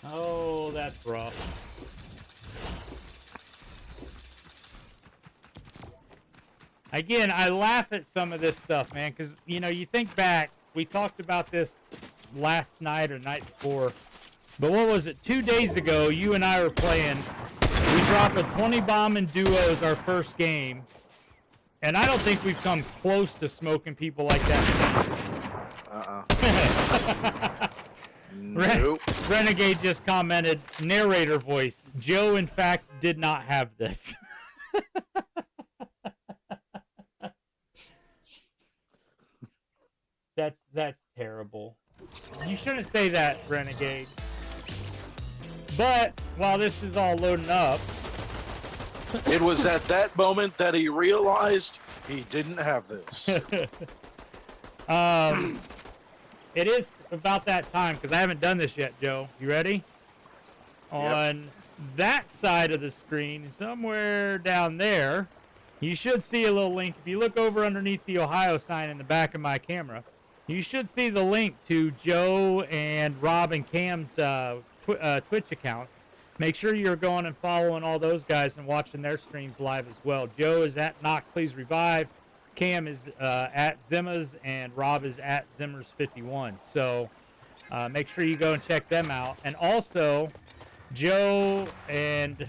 Oh, that's rough. Again, I laugh at some of this stuff, man, because, you know, you think back, we talked about this last night or night before, but what was it, 2 days ago, you and I were playing, we dropped a 20 bomb in duos our first game, and I don't think we've come close to smoking people like that. Nope. Renegade just commented, narrator voice, Joe, in fact, did not have this. That's terrible. You shouldn't say that, Renegade. But while this is all loading up, It was at that moment that he realized he didn't have this. it is about that time because I haven't done this yet, Joe. You ready? On that side of the screen, somewhere down there, you should see a little link. If you look over underneath the Ohio sign in the back of my camera, you should see the link to Joe and Rob and Cam's Twitch accounts. Make sure you're going and following all those guys and watching their streams live as well. Joe is at Knock Please Revive, Cam is at Zimmas, and Rob is at Zimmers51. So make sure you go and check them out. And also, Joe and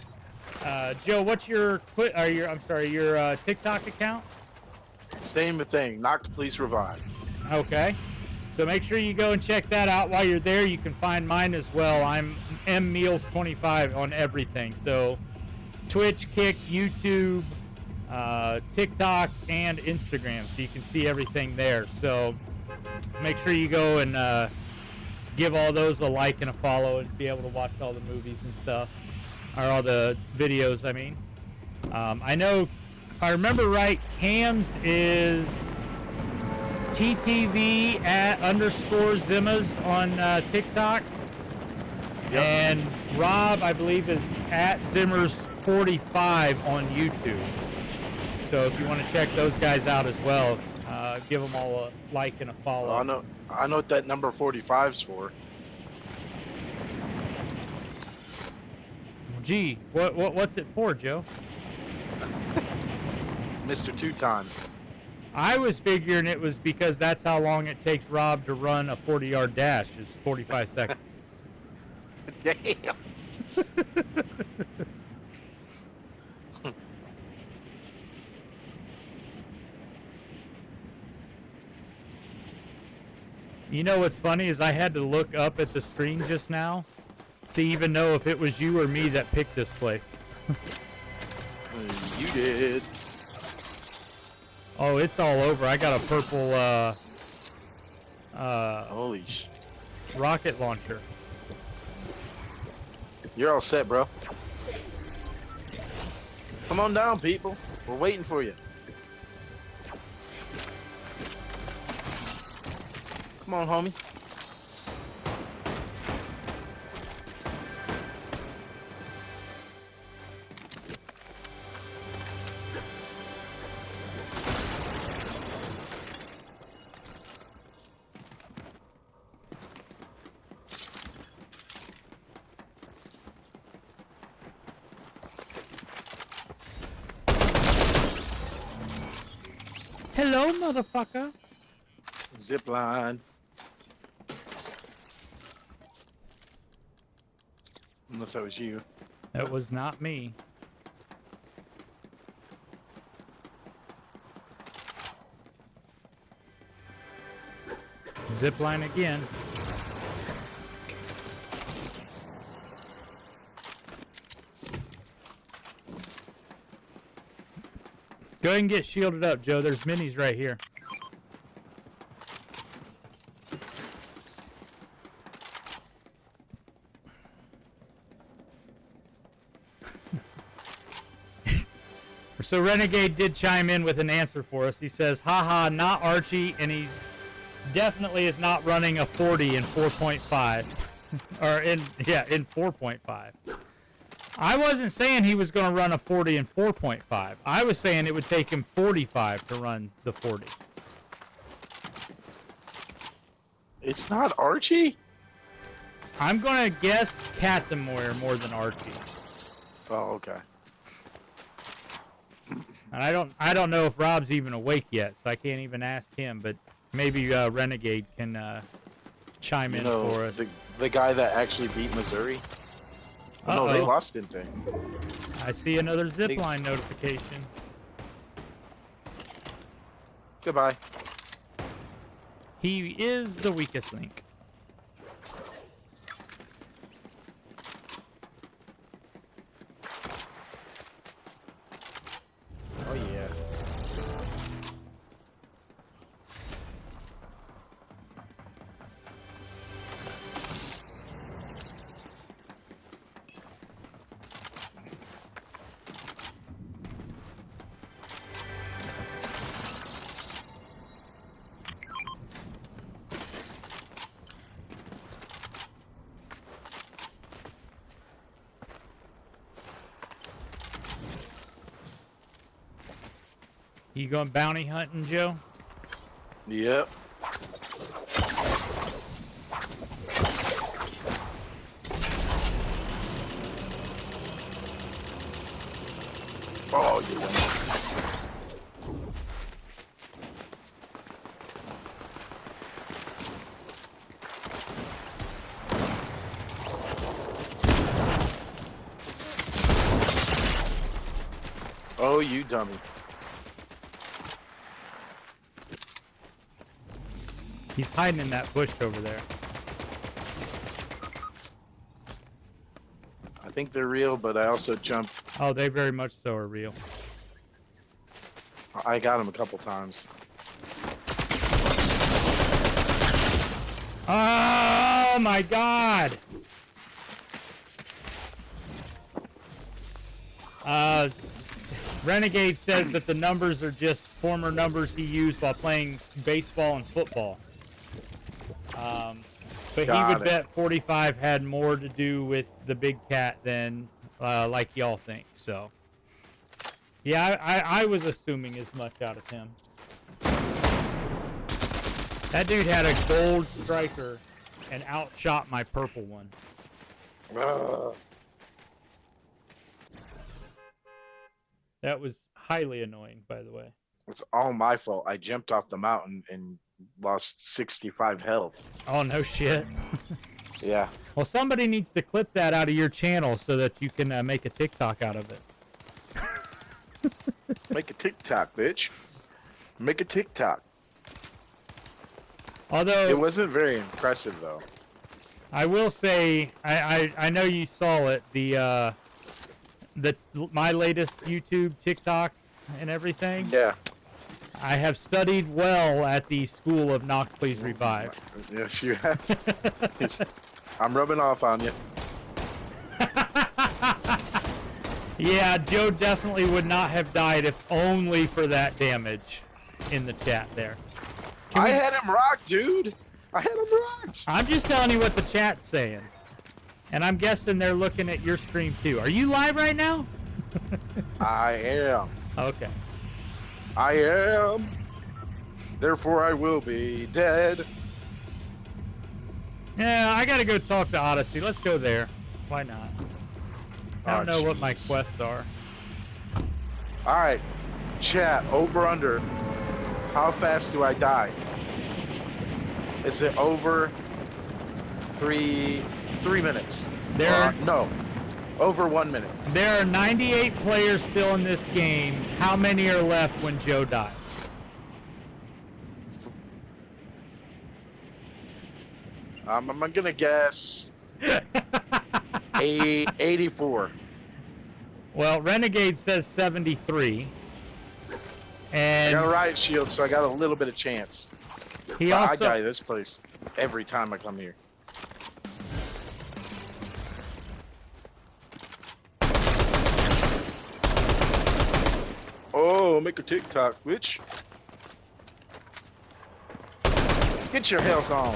Joe, what's your your TikTok account? Same thing. Knocked, please revive. Okay. So make sure you go and check that out. While you're there, you can find mine as well. I'm mmeals25 on everything. So Twitch, Kick, YouTube, TikTok, and Instagram. So you can see everything there. So make sure you go and give all those a like and a follow and be able to watch all the movies and stuff. Or all the videos, I mean. I know, if I remember right, Cam's is TTV at _Zimmas on TikTok. Yep. And Rob, I believe, is at Zimmers45 on YouTube. So if you want to check those guys out as well, give them all a like and a follow. I know what that number 45's for. Gee, what's it for, Joe? Mr. Two-Time. I was figuring it was because that's how long it takes Rob to run a 40-yard dash, is 45 seconds. Damn. You know what's funny is I had to look up at the screen just now to even know if it was you or me that picked this place. You did. Oh, it's all over. I got a purple Holy sh! rocket launcher. You're all set, bro. Come on down, people. We're waiting for you. Come on, homie. Hello, motherfucker. Zip line. Unless that was you. That was not me. Zip line again. Go ahead and get shielded up, Joe. There's minis right here. So Renegade did chime in with an answer for us. He says, haha, not Archie, and he definitely is not running a 40 in 4.5. Or in 4.5. I wasn't saying he was going to run a 40 in 4.5. I was saying it would take him 45 to run the 40. It's not Archie? I'm going to guess Katzenmoyer more than Archie. Oh, okay. And I don't know if Rob's even awake yet, so I can't even ask him, but maybe Renegade can chime in for us. The guy that actually beat Missouri? Oh, no, they lost, didn't they? I see another zipline notification. Goodbye. He is the weakest link. Oh, yeah. You going bounty hunting, Joe? Yep. Oh, you win. Oh, you dummy. He's hiding in that bush over there. I think they're real, but I also jumped. Oh, they very much so are real. I got him a couple times. Oh my God! Renegade says that the numbers are just former numbers he used while playing baseball and football. But he would bet 45 had more to do with the big cat than like y'all think. So, yeah, I was assuming as much out of him. That dude had a gold striker and outshot my purple one. That was highly annoying, by the way. It's all my fault. I jumped off the mountain and lost 65 health. Oh, no shit. Yeah. Well, somebody needs to clip that out of your channel so that you can make a TikTok out of it. Make a TikTok, bitch. Make a TikTok. Although It wasn't very impressive though. I will say, I know you saw it. My latest YouTube, TikTok, and everything. Yeah. I have studied well at the School of Knock Please Revive. Yes, you have. I'm rubbing off on you. Yeah, Joe definitely would not have died if only for that damage in the chat there. I had him rocked, dude. I had him rocked. I'm just telling you what the chat's saying. And I'm guessing they're looking at your stream too. Are you live right now? I am. Okay. I am. Therefore, I will be dead. Yeah, I gotta go talk to Odyssey. Let's go there. Why not? I don't know what my jeez. quests are. All right, chat. Over under. How fast do I die? Is it over 3 minutes? No, over 1 minute. There are 98 players still in this game. How many are left when Joe dies? I'm gonna guess 84. Well, Renegade says 73. I And got a riot shield, so I got a little bit of chance. he But I also die this place every time I come here. Oh, make a TikTok, bitch. Get your health on.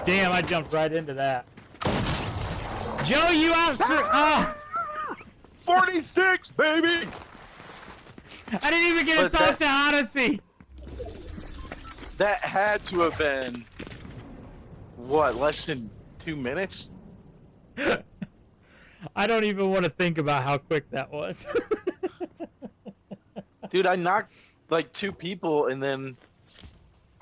Damn, I jumped right into that. Joe, you out. 46, baby! I didn't even get to But talk to Odyssey. That had to have been, what, less than 2 minutes? I don't even want to think about how quick that was. Dude, I knocked like 2 people and then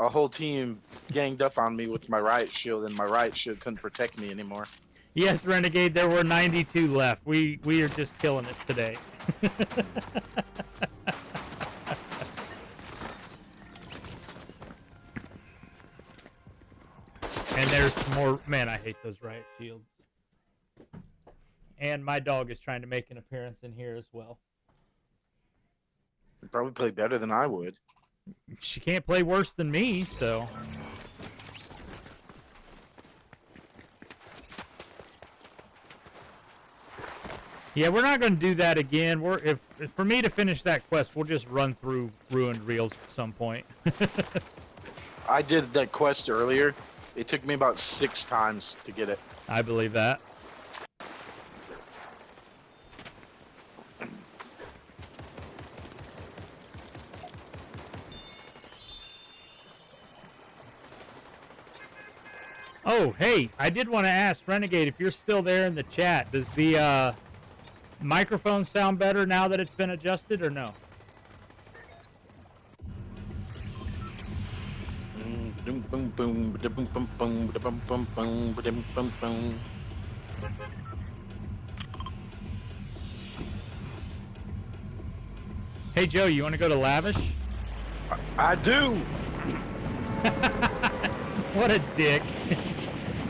a whole team ganged up on me with my riot shield, and my riot shield couldn't protect me anymore. Yes, Renegade, there were 92 left. We are just killing it today. And there's more. Man, I hate those riot shields. And my dog is trying to make an appearance in here as well. You probably play better than I would. She can't play worse than me, so. Yeah, we're not going to do that again. If for me to finish that quest, we'll just run through Ruined Reels at some point. I did that quest earlier. It took me about 6 times to get it. I believe that. Oh, hey, I did want to ask Renegade if you're still there in the chat. Does the microphone sound better now that it's been adjusted, or no? Hey, Joe, you want to go to Lavish? I do. What a dick.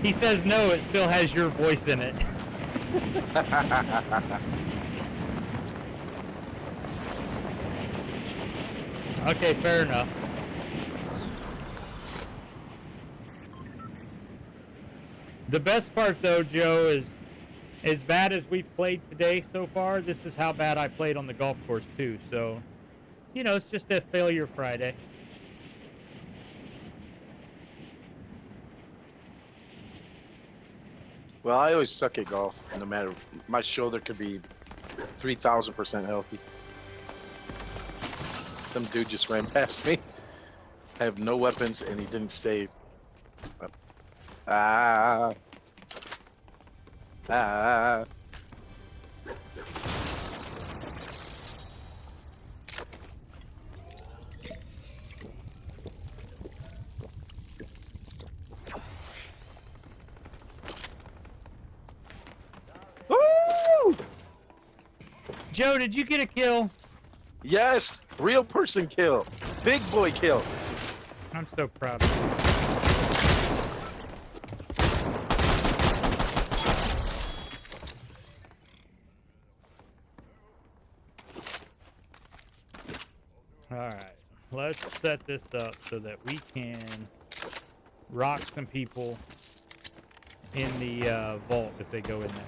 He says no, it still has your voice in it. Okay, fair enough. The best part, though, Joe, is as bad as we've played today so far, this is how bad I played on the golf course, too. So, you know, it's just a failure Friday. Well, I always suck at golf, no matter. My shoulder could be 3,000% healthy. Some dude just ran past me. I have no weapons, and he didn't stay. Ah. Joe, did you get a kill? Yes, real person kill. Big boy kill. I'm so proud of you. All right, let's set this up so that we can rock some people in the vault if they go in there.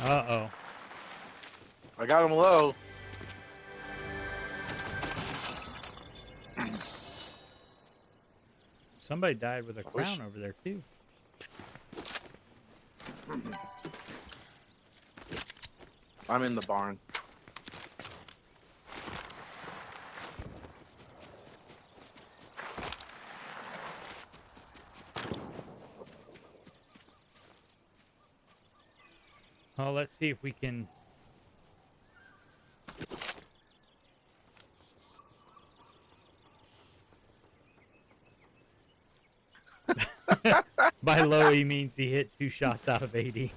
Uh-oh. I got him low. Somebody died with a crown over there, too. I'm in the barn. Oh, let's see if we can... By low, he means he hit 2 shots out of 80.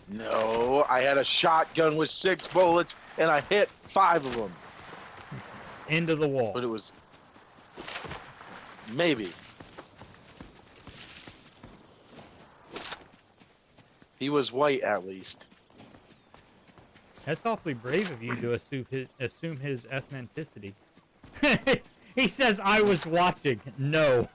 No, I had a shotgun with 6 bullets, and I hit 5 of them. Into the wall. But it was... maybe. He was white, at least. That's awfully brave of you to assume his ethnicity. He says, I was watching. No.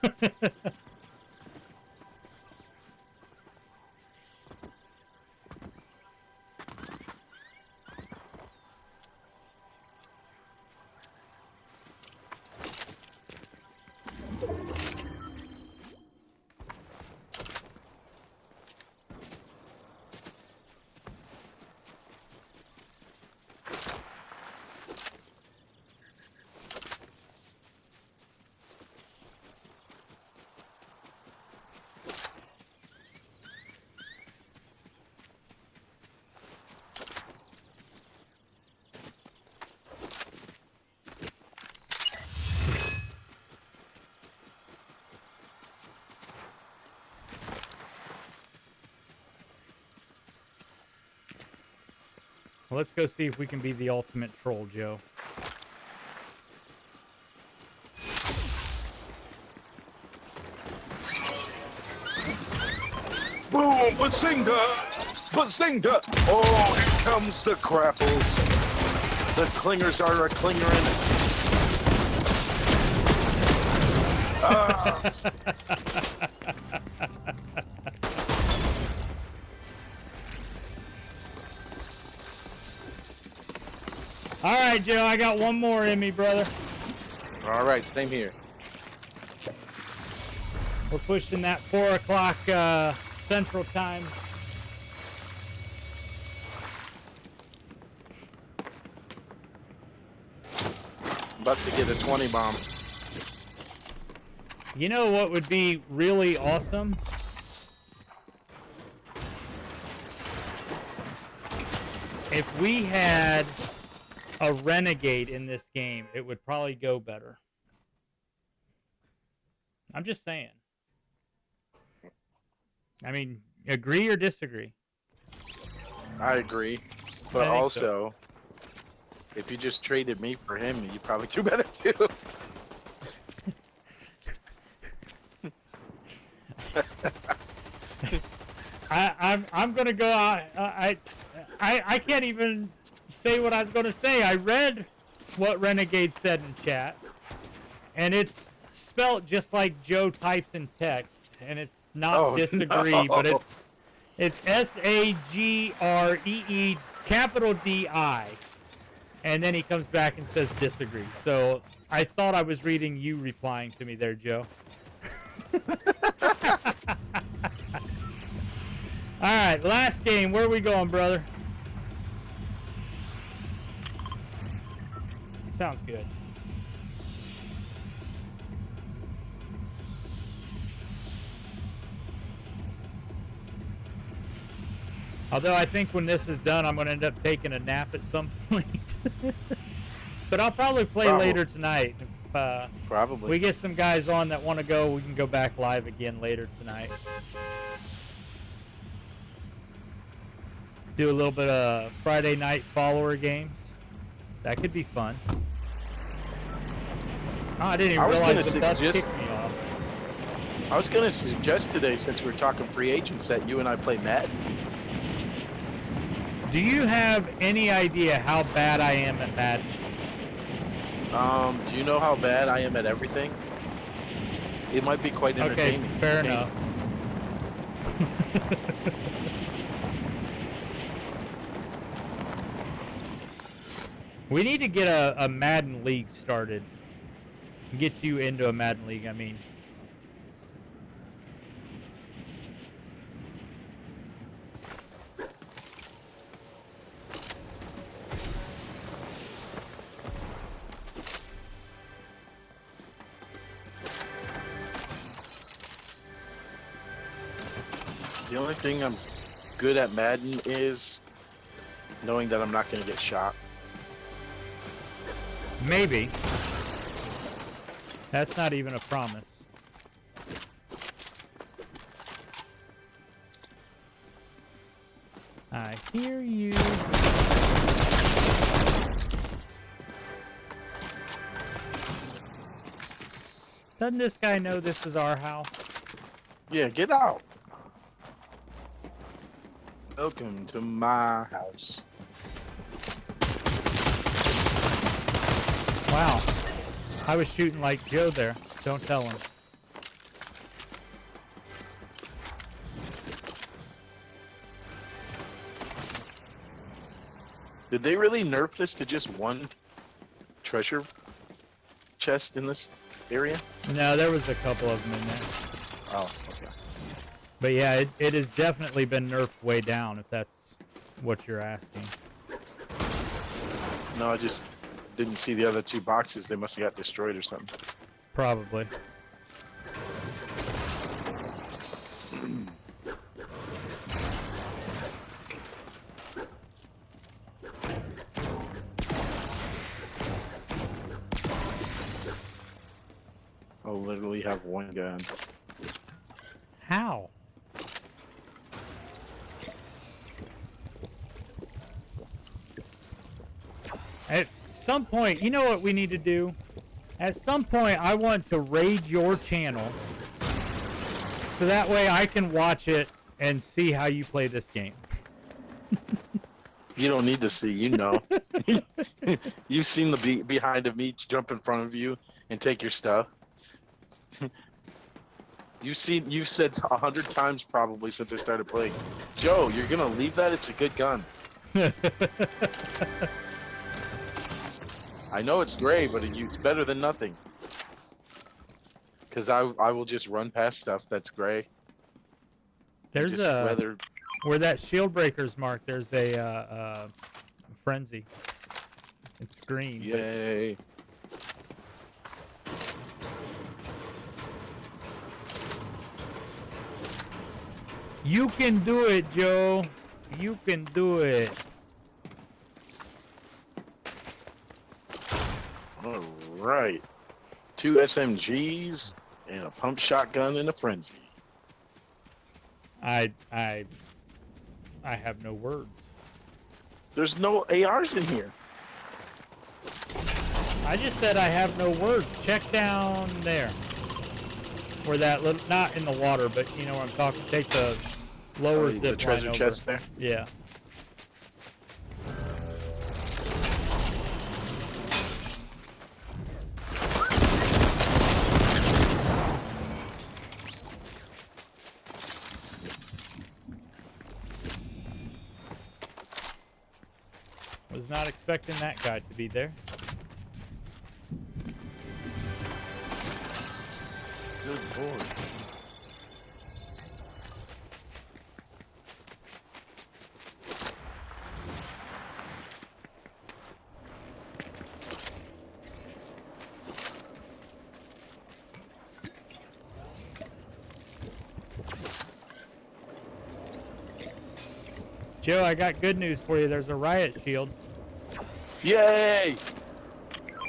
Well, let's go see if we can be the ultimate troll, Joe. Boom! Bazinga! Bazinga! Oh, here comes the crapples. The clingers are a-clingering. All right, Joe, I got one more in me, brother. All right, same here. We're pushing that 4 o'clock Central Time. About to get a 20 bomb. You know what would be really awesome? If we had a renegade in this game, it would probably go better. I'm just saying. I mean, agree or disagree? I agree. But I think also, if you just traded me for him, you'd probably do better too. I'm gonna go out. I can't even say what I was gonna say. I read what Renegade said in chat, and it's spelt just like Joe types in text, and it's not disagree, no. but it's SAGREE capital DI, and then he comes back and says disagree. So I thought I was reading you replying to me there, Joe. All right, last game. Where are we going, brother? Sounds good. Although I think when this is done, I'm going to end up taking a nap at some point. But I'll probably play later tonight. If Probably. we get some guys on that want to go, we can go back live again later tonight. Do a little bit of Friday night follower games. That could be fun. Oh, I didn't even realize the bus kicked me off. I was going to suggest today, since we're talking free agents, that you and I play Madden. Do you have any idea how bad I am at Madden? Do you know how bad I am at everything? It might be quite entertaining. Okay, fair enough. We need to get a Madden League started. Get you into a Madden League, I mean. The only thing I'm good at Madden is knowing that I'm not going to get shot. Maybe. That's not even a promise. I hear you. Doesn't this guy know this is our house? Yeah, get out. Welcome to my house. Wow. I was shooting like Joe there. Don't tell him. Did they really nerf this to just one treasure chest in this area? No, there was a couple of them in there. Oh, okay. But yeah, it has definitely been nerfed way down, if that's what you're asking. No, I just didn't see the other two boxes. They must have got destroyed or something. Probably. I'll literally have one gun. How? At some point, you know what we need to do? At some point, I want to raid your channel so that way I can watch it and see how you play this game. You don't need to see, you know. You've seen the behind of me jump in front of you and take your stuff. You've said 100 times probably since I started playing, Joe, you're gonna leave that? It's a good gun. I know it's gray, but it's better than nothing. Because I will just run past stuff that's gray. There's where that shield breaker's marked, there's a frenzy. It's green. Yay. You can do it, Joe. You can do it. All right. 2 SMGs and a pump shotgun and a frenzy. I have no words. There's no ARs in here. I just said I have no words. Check down there. Where that little, not in the water, but you know what I'm talking. Take the lower zip the treasure line chest over. there. Yeah. Was not expecting that guy to be there. Good lord. Joe, I got good news for you. There's a riot shield Yay!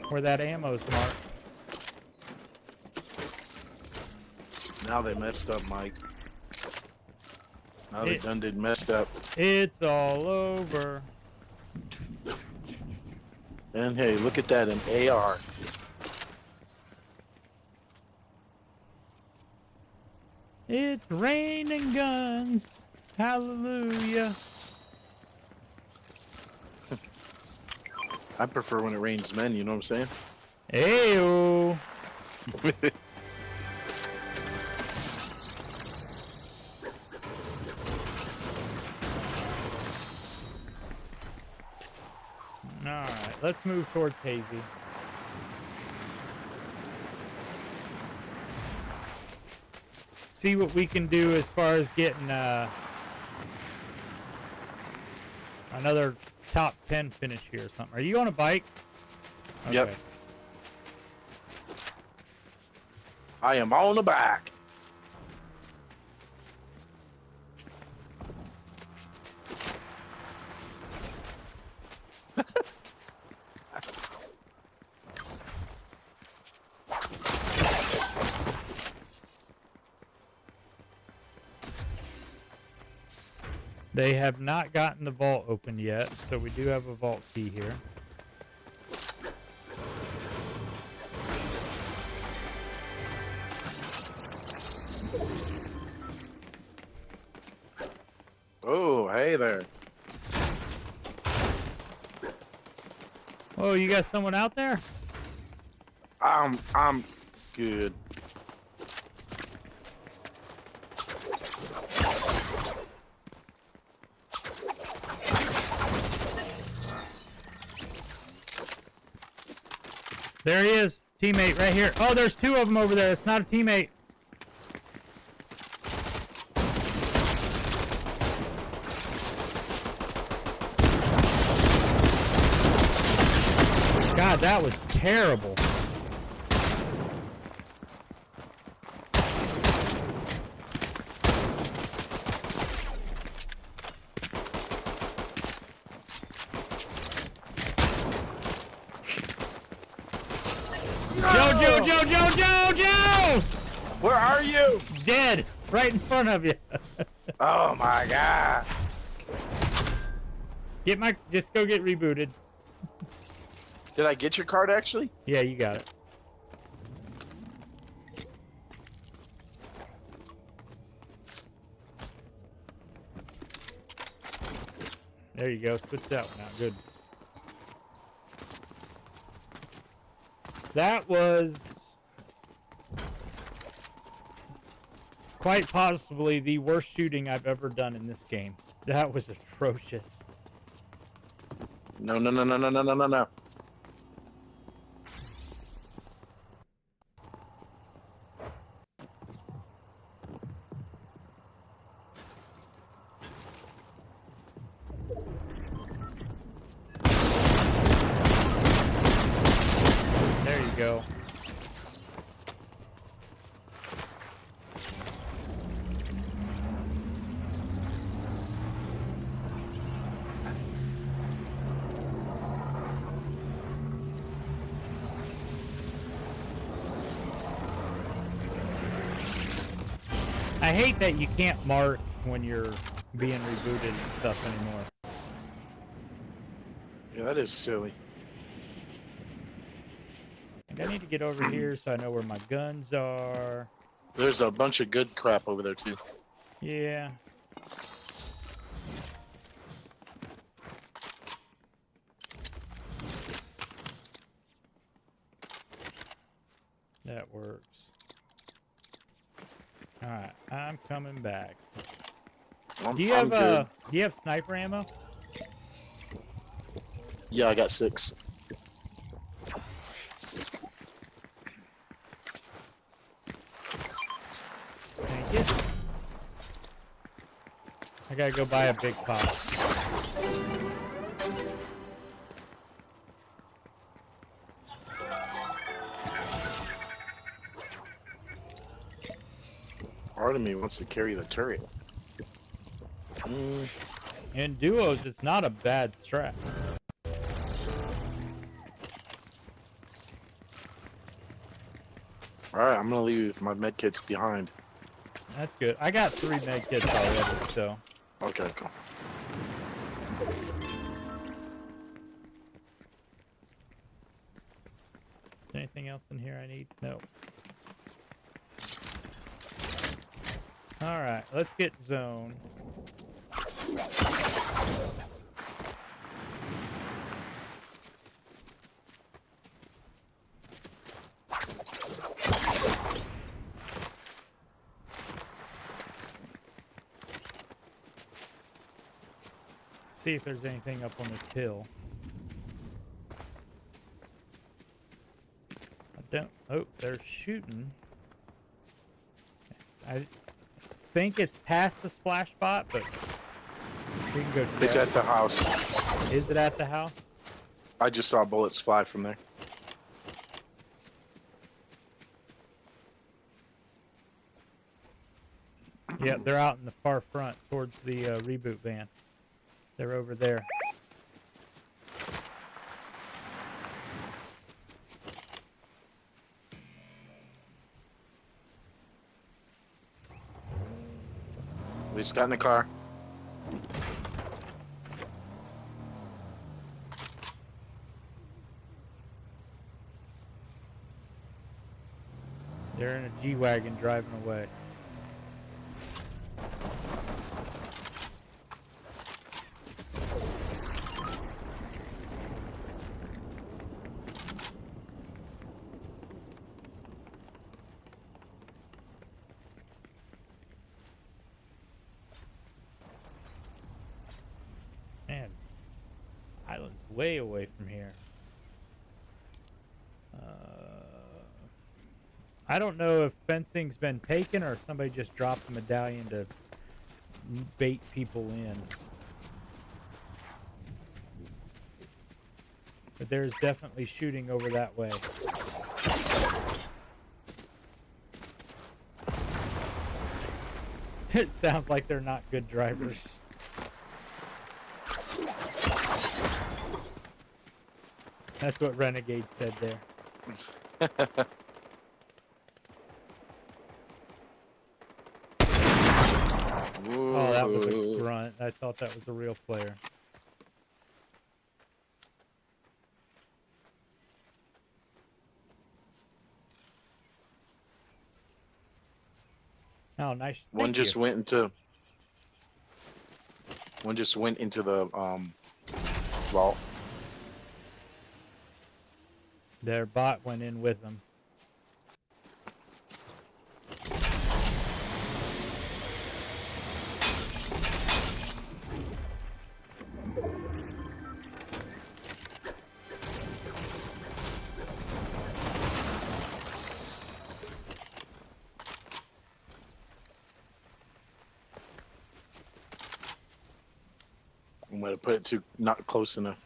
where that ammo's marked. Now they messed up, Mike. Now they done did messed up. It's all over. And hey, look at that, an AR. It's raining guns. Hallelujah. I prefer when it rains men, you know what I'm saying? Ayo. Alright, let's move towards Hazy. See what we can do as far as getting another top 10 finish here or something. Are you on a bike? Okay. Yep. I am on the back. They have not gotten the vault open yet, so we do have a vault key here. Oh, hey there. Oh, you got someone out there? I'm good. There he is. Teammate right here. Oh, there's two of them over there. It's not a teammate. God, that was terrible. Joe! Where are you? Dead! Right in front of you. Oh my God. Just go get rebooted. Did I get your card actually? Yeah, you got it. There you go. Switch that one out. Good. That was quite possibly the worst shooting I've ever done in this game. That was atrocious. No. There you go. I hate that you can't mark when you're being rebooted and stuff anymore. Yeah, that is silly. And I need to get over here so I know where my guns are. There's a bunch of good crap over there too. Yeah. That works. Alright, I'm coming back. I'm Do you have sniper ammo? Yeah, I got 6. Thank you. I gotta go buy a big pop. Part of me wants to carry the turret. In duos, it's not a bad strat. All right, I'm gonna leave my med kits behind. That's good. I got 3 med kits already, so. Okay, cool. Is anything else in here I need? No. Alright, let's get zone. See if there's anything up on this hill. I don't. Oh, they're shooting. I think it's past the splash spot, but we can go check. It's at the house. Is it at the house? I just saw bullets fly from there. Yeah, they're out in the far front towards the reboot van. They're over there. We just got in the car. They're in a G-Wagon driving away. Man, island's way away from here. I don't know if fencing's been taken or if somebody just dropped a medallion to bait people in. But there's definitely shooting over that way. It sounds like they're not good drivers. That's what Renegade said there. Oh, that was a grunt. I thought that was a real player. Oh, nice. One Thank just you. went into. One just went into the vault. Their bot went in with them. I'm gonna put it too not close enough.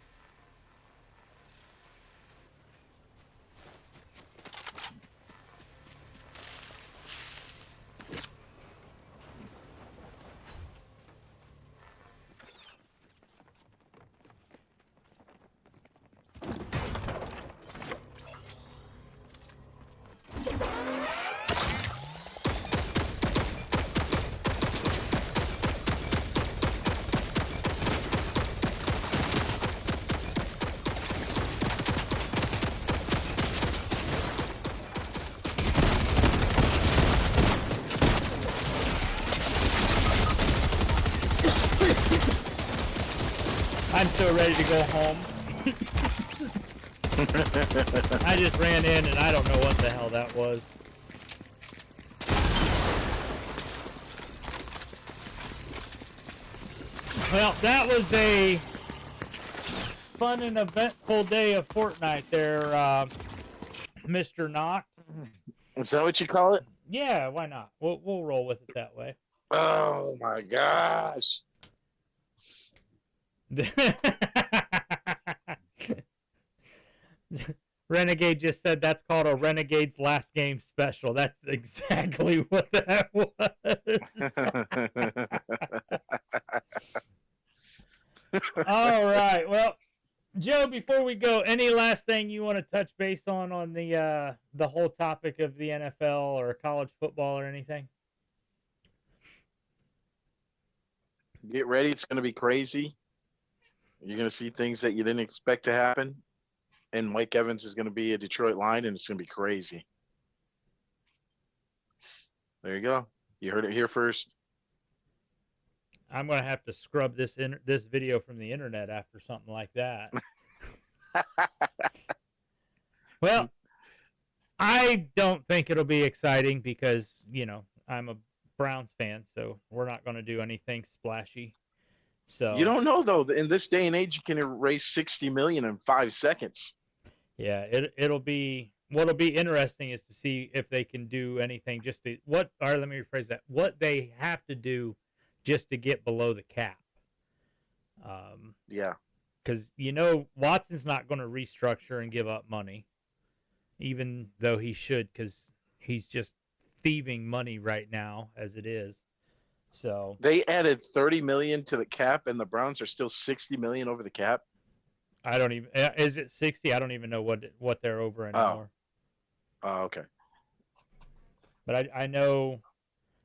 I'm so ready to go home. I just ran in and I don't know what the hell that was. Well, that was a fun and eventful day of Fortnite there, Mr. Knock. Is that what you call it? Yeah, why not? We'll roll with it that way. Oh my gosh. Renegade just said that's called a Renegade's Last Game Special. That's exactly what that was. All right. Well, Joe, before we go, any last thing you want to touch base on the whole topic of the NFL or college football or anything? Get ready. It's going to be crazy. You're going to see things that you didn't expect to happen. And Mike Evans is going to be a Detroit Lion, and it's going to be crazy. There you go. You heard it here first. I'm going to have to scrub this video from the internet after something like that. Well, I don't think it'll be exciting because, I'm a Browns fan, so we're not going to do anything splashy. So you don't know, though. In this day and age, you can erase 60 million in 5 seconds. Yeah, it'll be what'll be interesting is to see if they can do anything let me rephrase that. What they have to do just to get below the cap. Yeah. Because, Watson's not going to restructure and give up money, even though he should, because he's just thieving money right now as it is. So they added 30 million to the cap, and the Browns are still 60 million over the cap. I don't even. Is it 60? I don't even know what they're over anymore. Oh, okay. But I know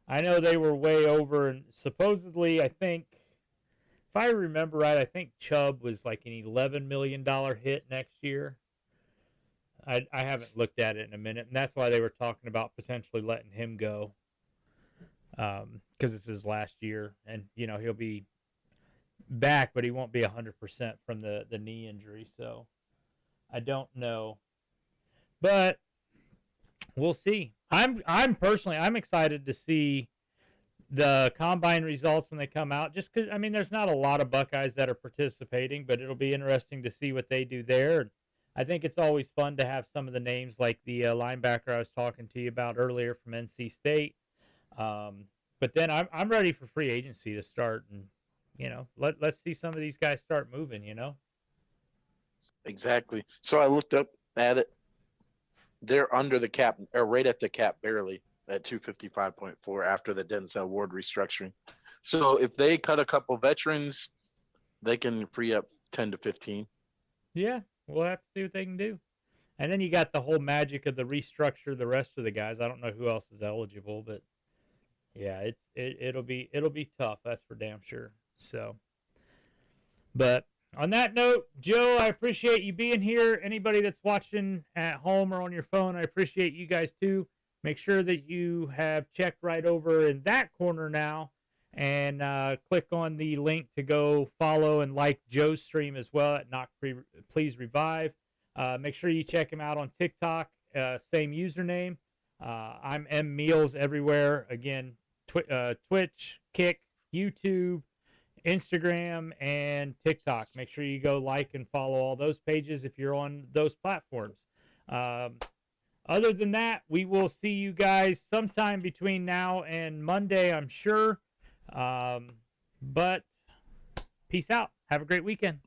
they were way over, and supposedly I think, if I remember right, I think Chubb was like an $11 million hit next year. I haven't looked at it in a minute, and that's why they were talking about potentially letting him go, because it's his last year, and he'll be back, but he won't be 100% from the knee injury. So I don't know, but we'll see. I'm personally excited to see the combine results when they come out, just because there's not a lot of Buckeyes that are participating, but it'll be interesting to see what they do there. I think it's always fun to have some of the names like the linebacker I was talking to you about earlier from NC State. But then I'm ready for free agency to start, and let's see some of these guys start moving. Exactly. So I looked up at it. They're under the cap, or right at the cap, barely at 255.4 after the Denzel Ward restructuring. So if they cut a couple veterans, they can free up 10 to 15. Yeah, we'll have to see what they can do. And then you got the whole magic of the restructure the rest of the guys. I don't know who else is eligible, but yeah, it'll be tough. That's for damn sure. So, but on that note, Joe, I appreciate you being here. Anybody that's watching at home or on your phone, I appreciate you guys too. Make sure that you have checked right over in that corner now and click on the link to go follow and like Joe's stream as well at Please Revive. Make sure you check him out on TikTok, same username. I'm M Meals everywhere. Again, Twitch, Kick, YouTube, Instagram, and TikTok. Make sure you go like and follow all those pages if you're on those platforms. Other than that, we will see you guys sometime between now and Monday, I'm sure. But peace out. Have a great weekend.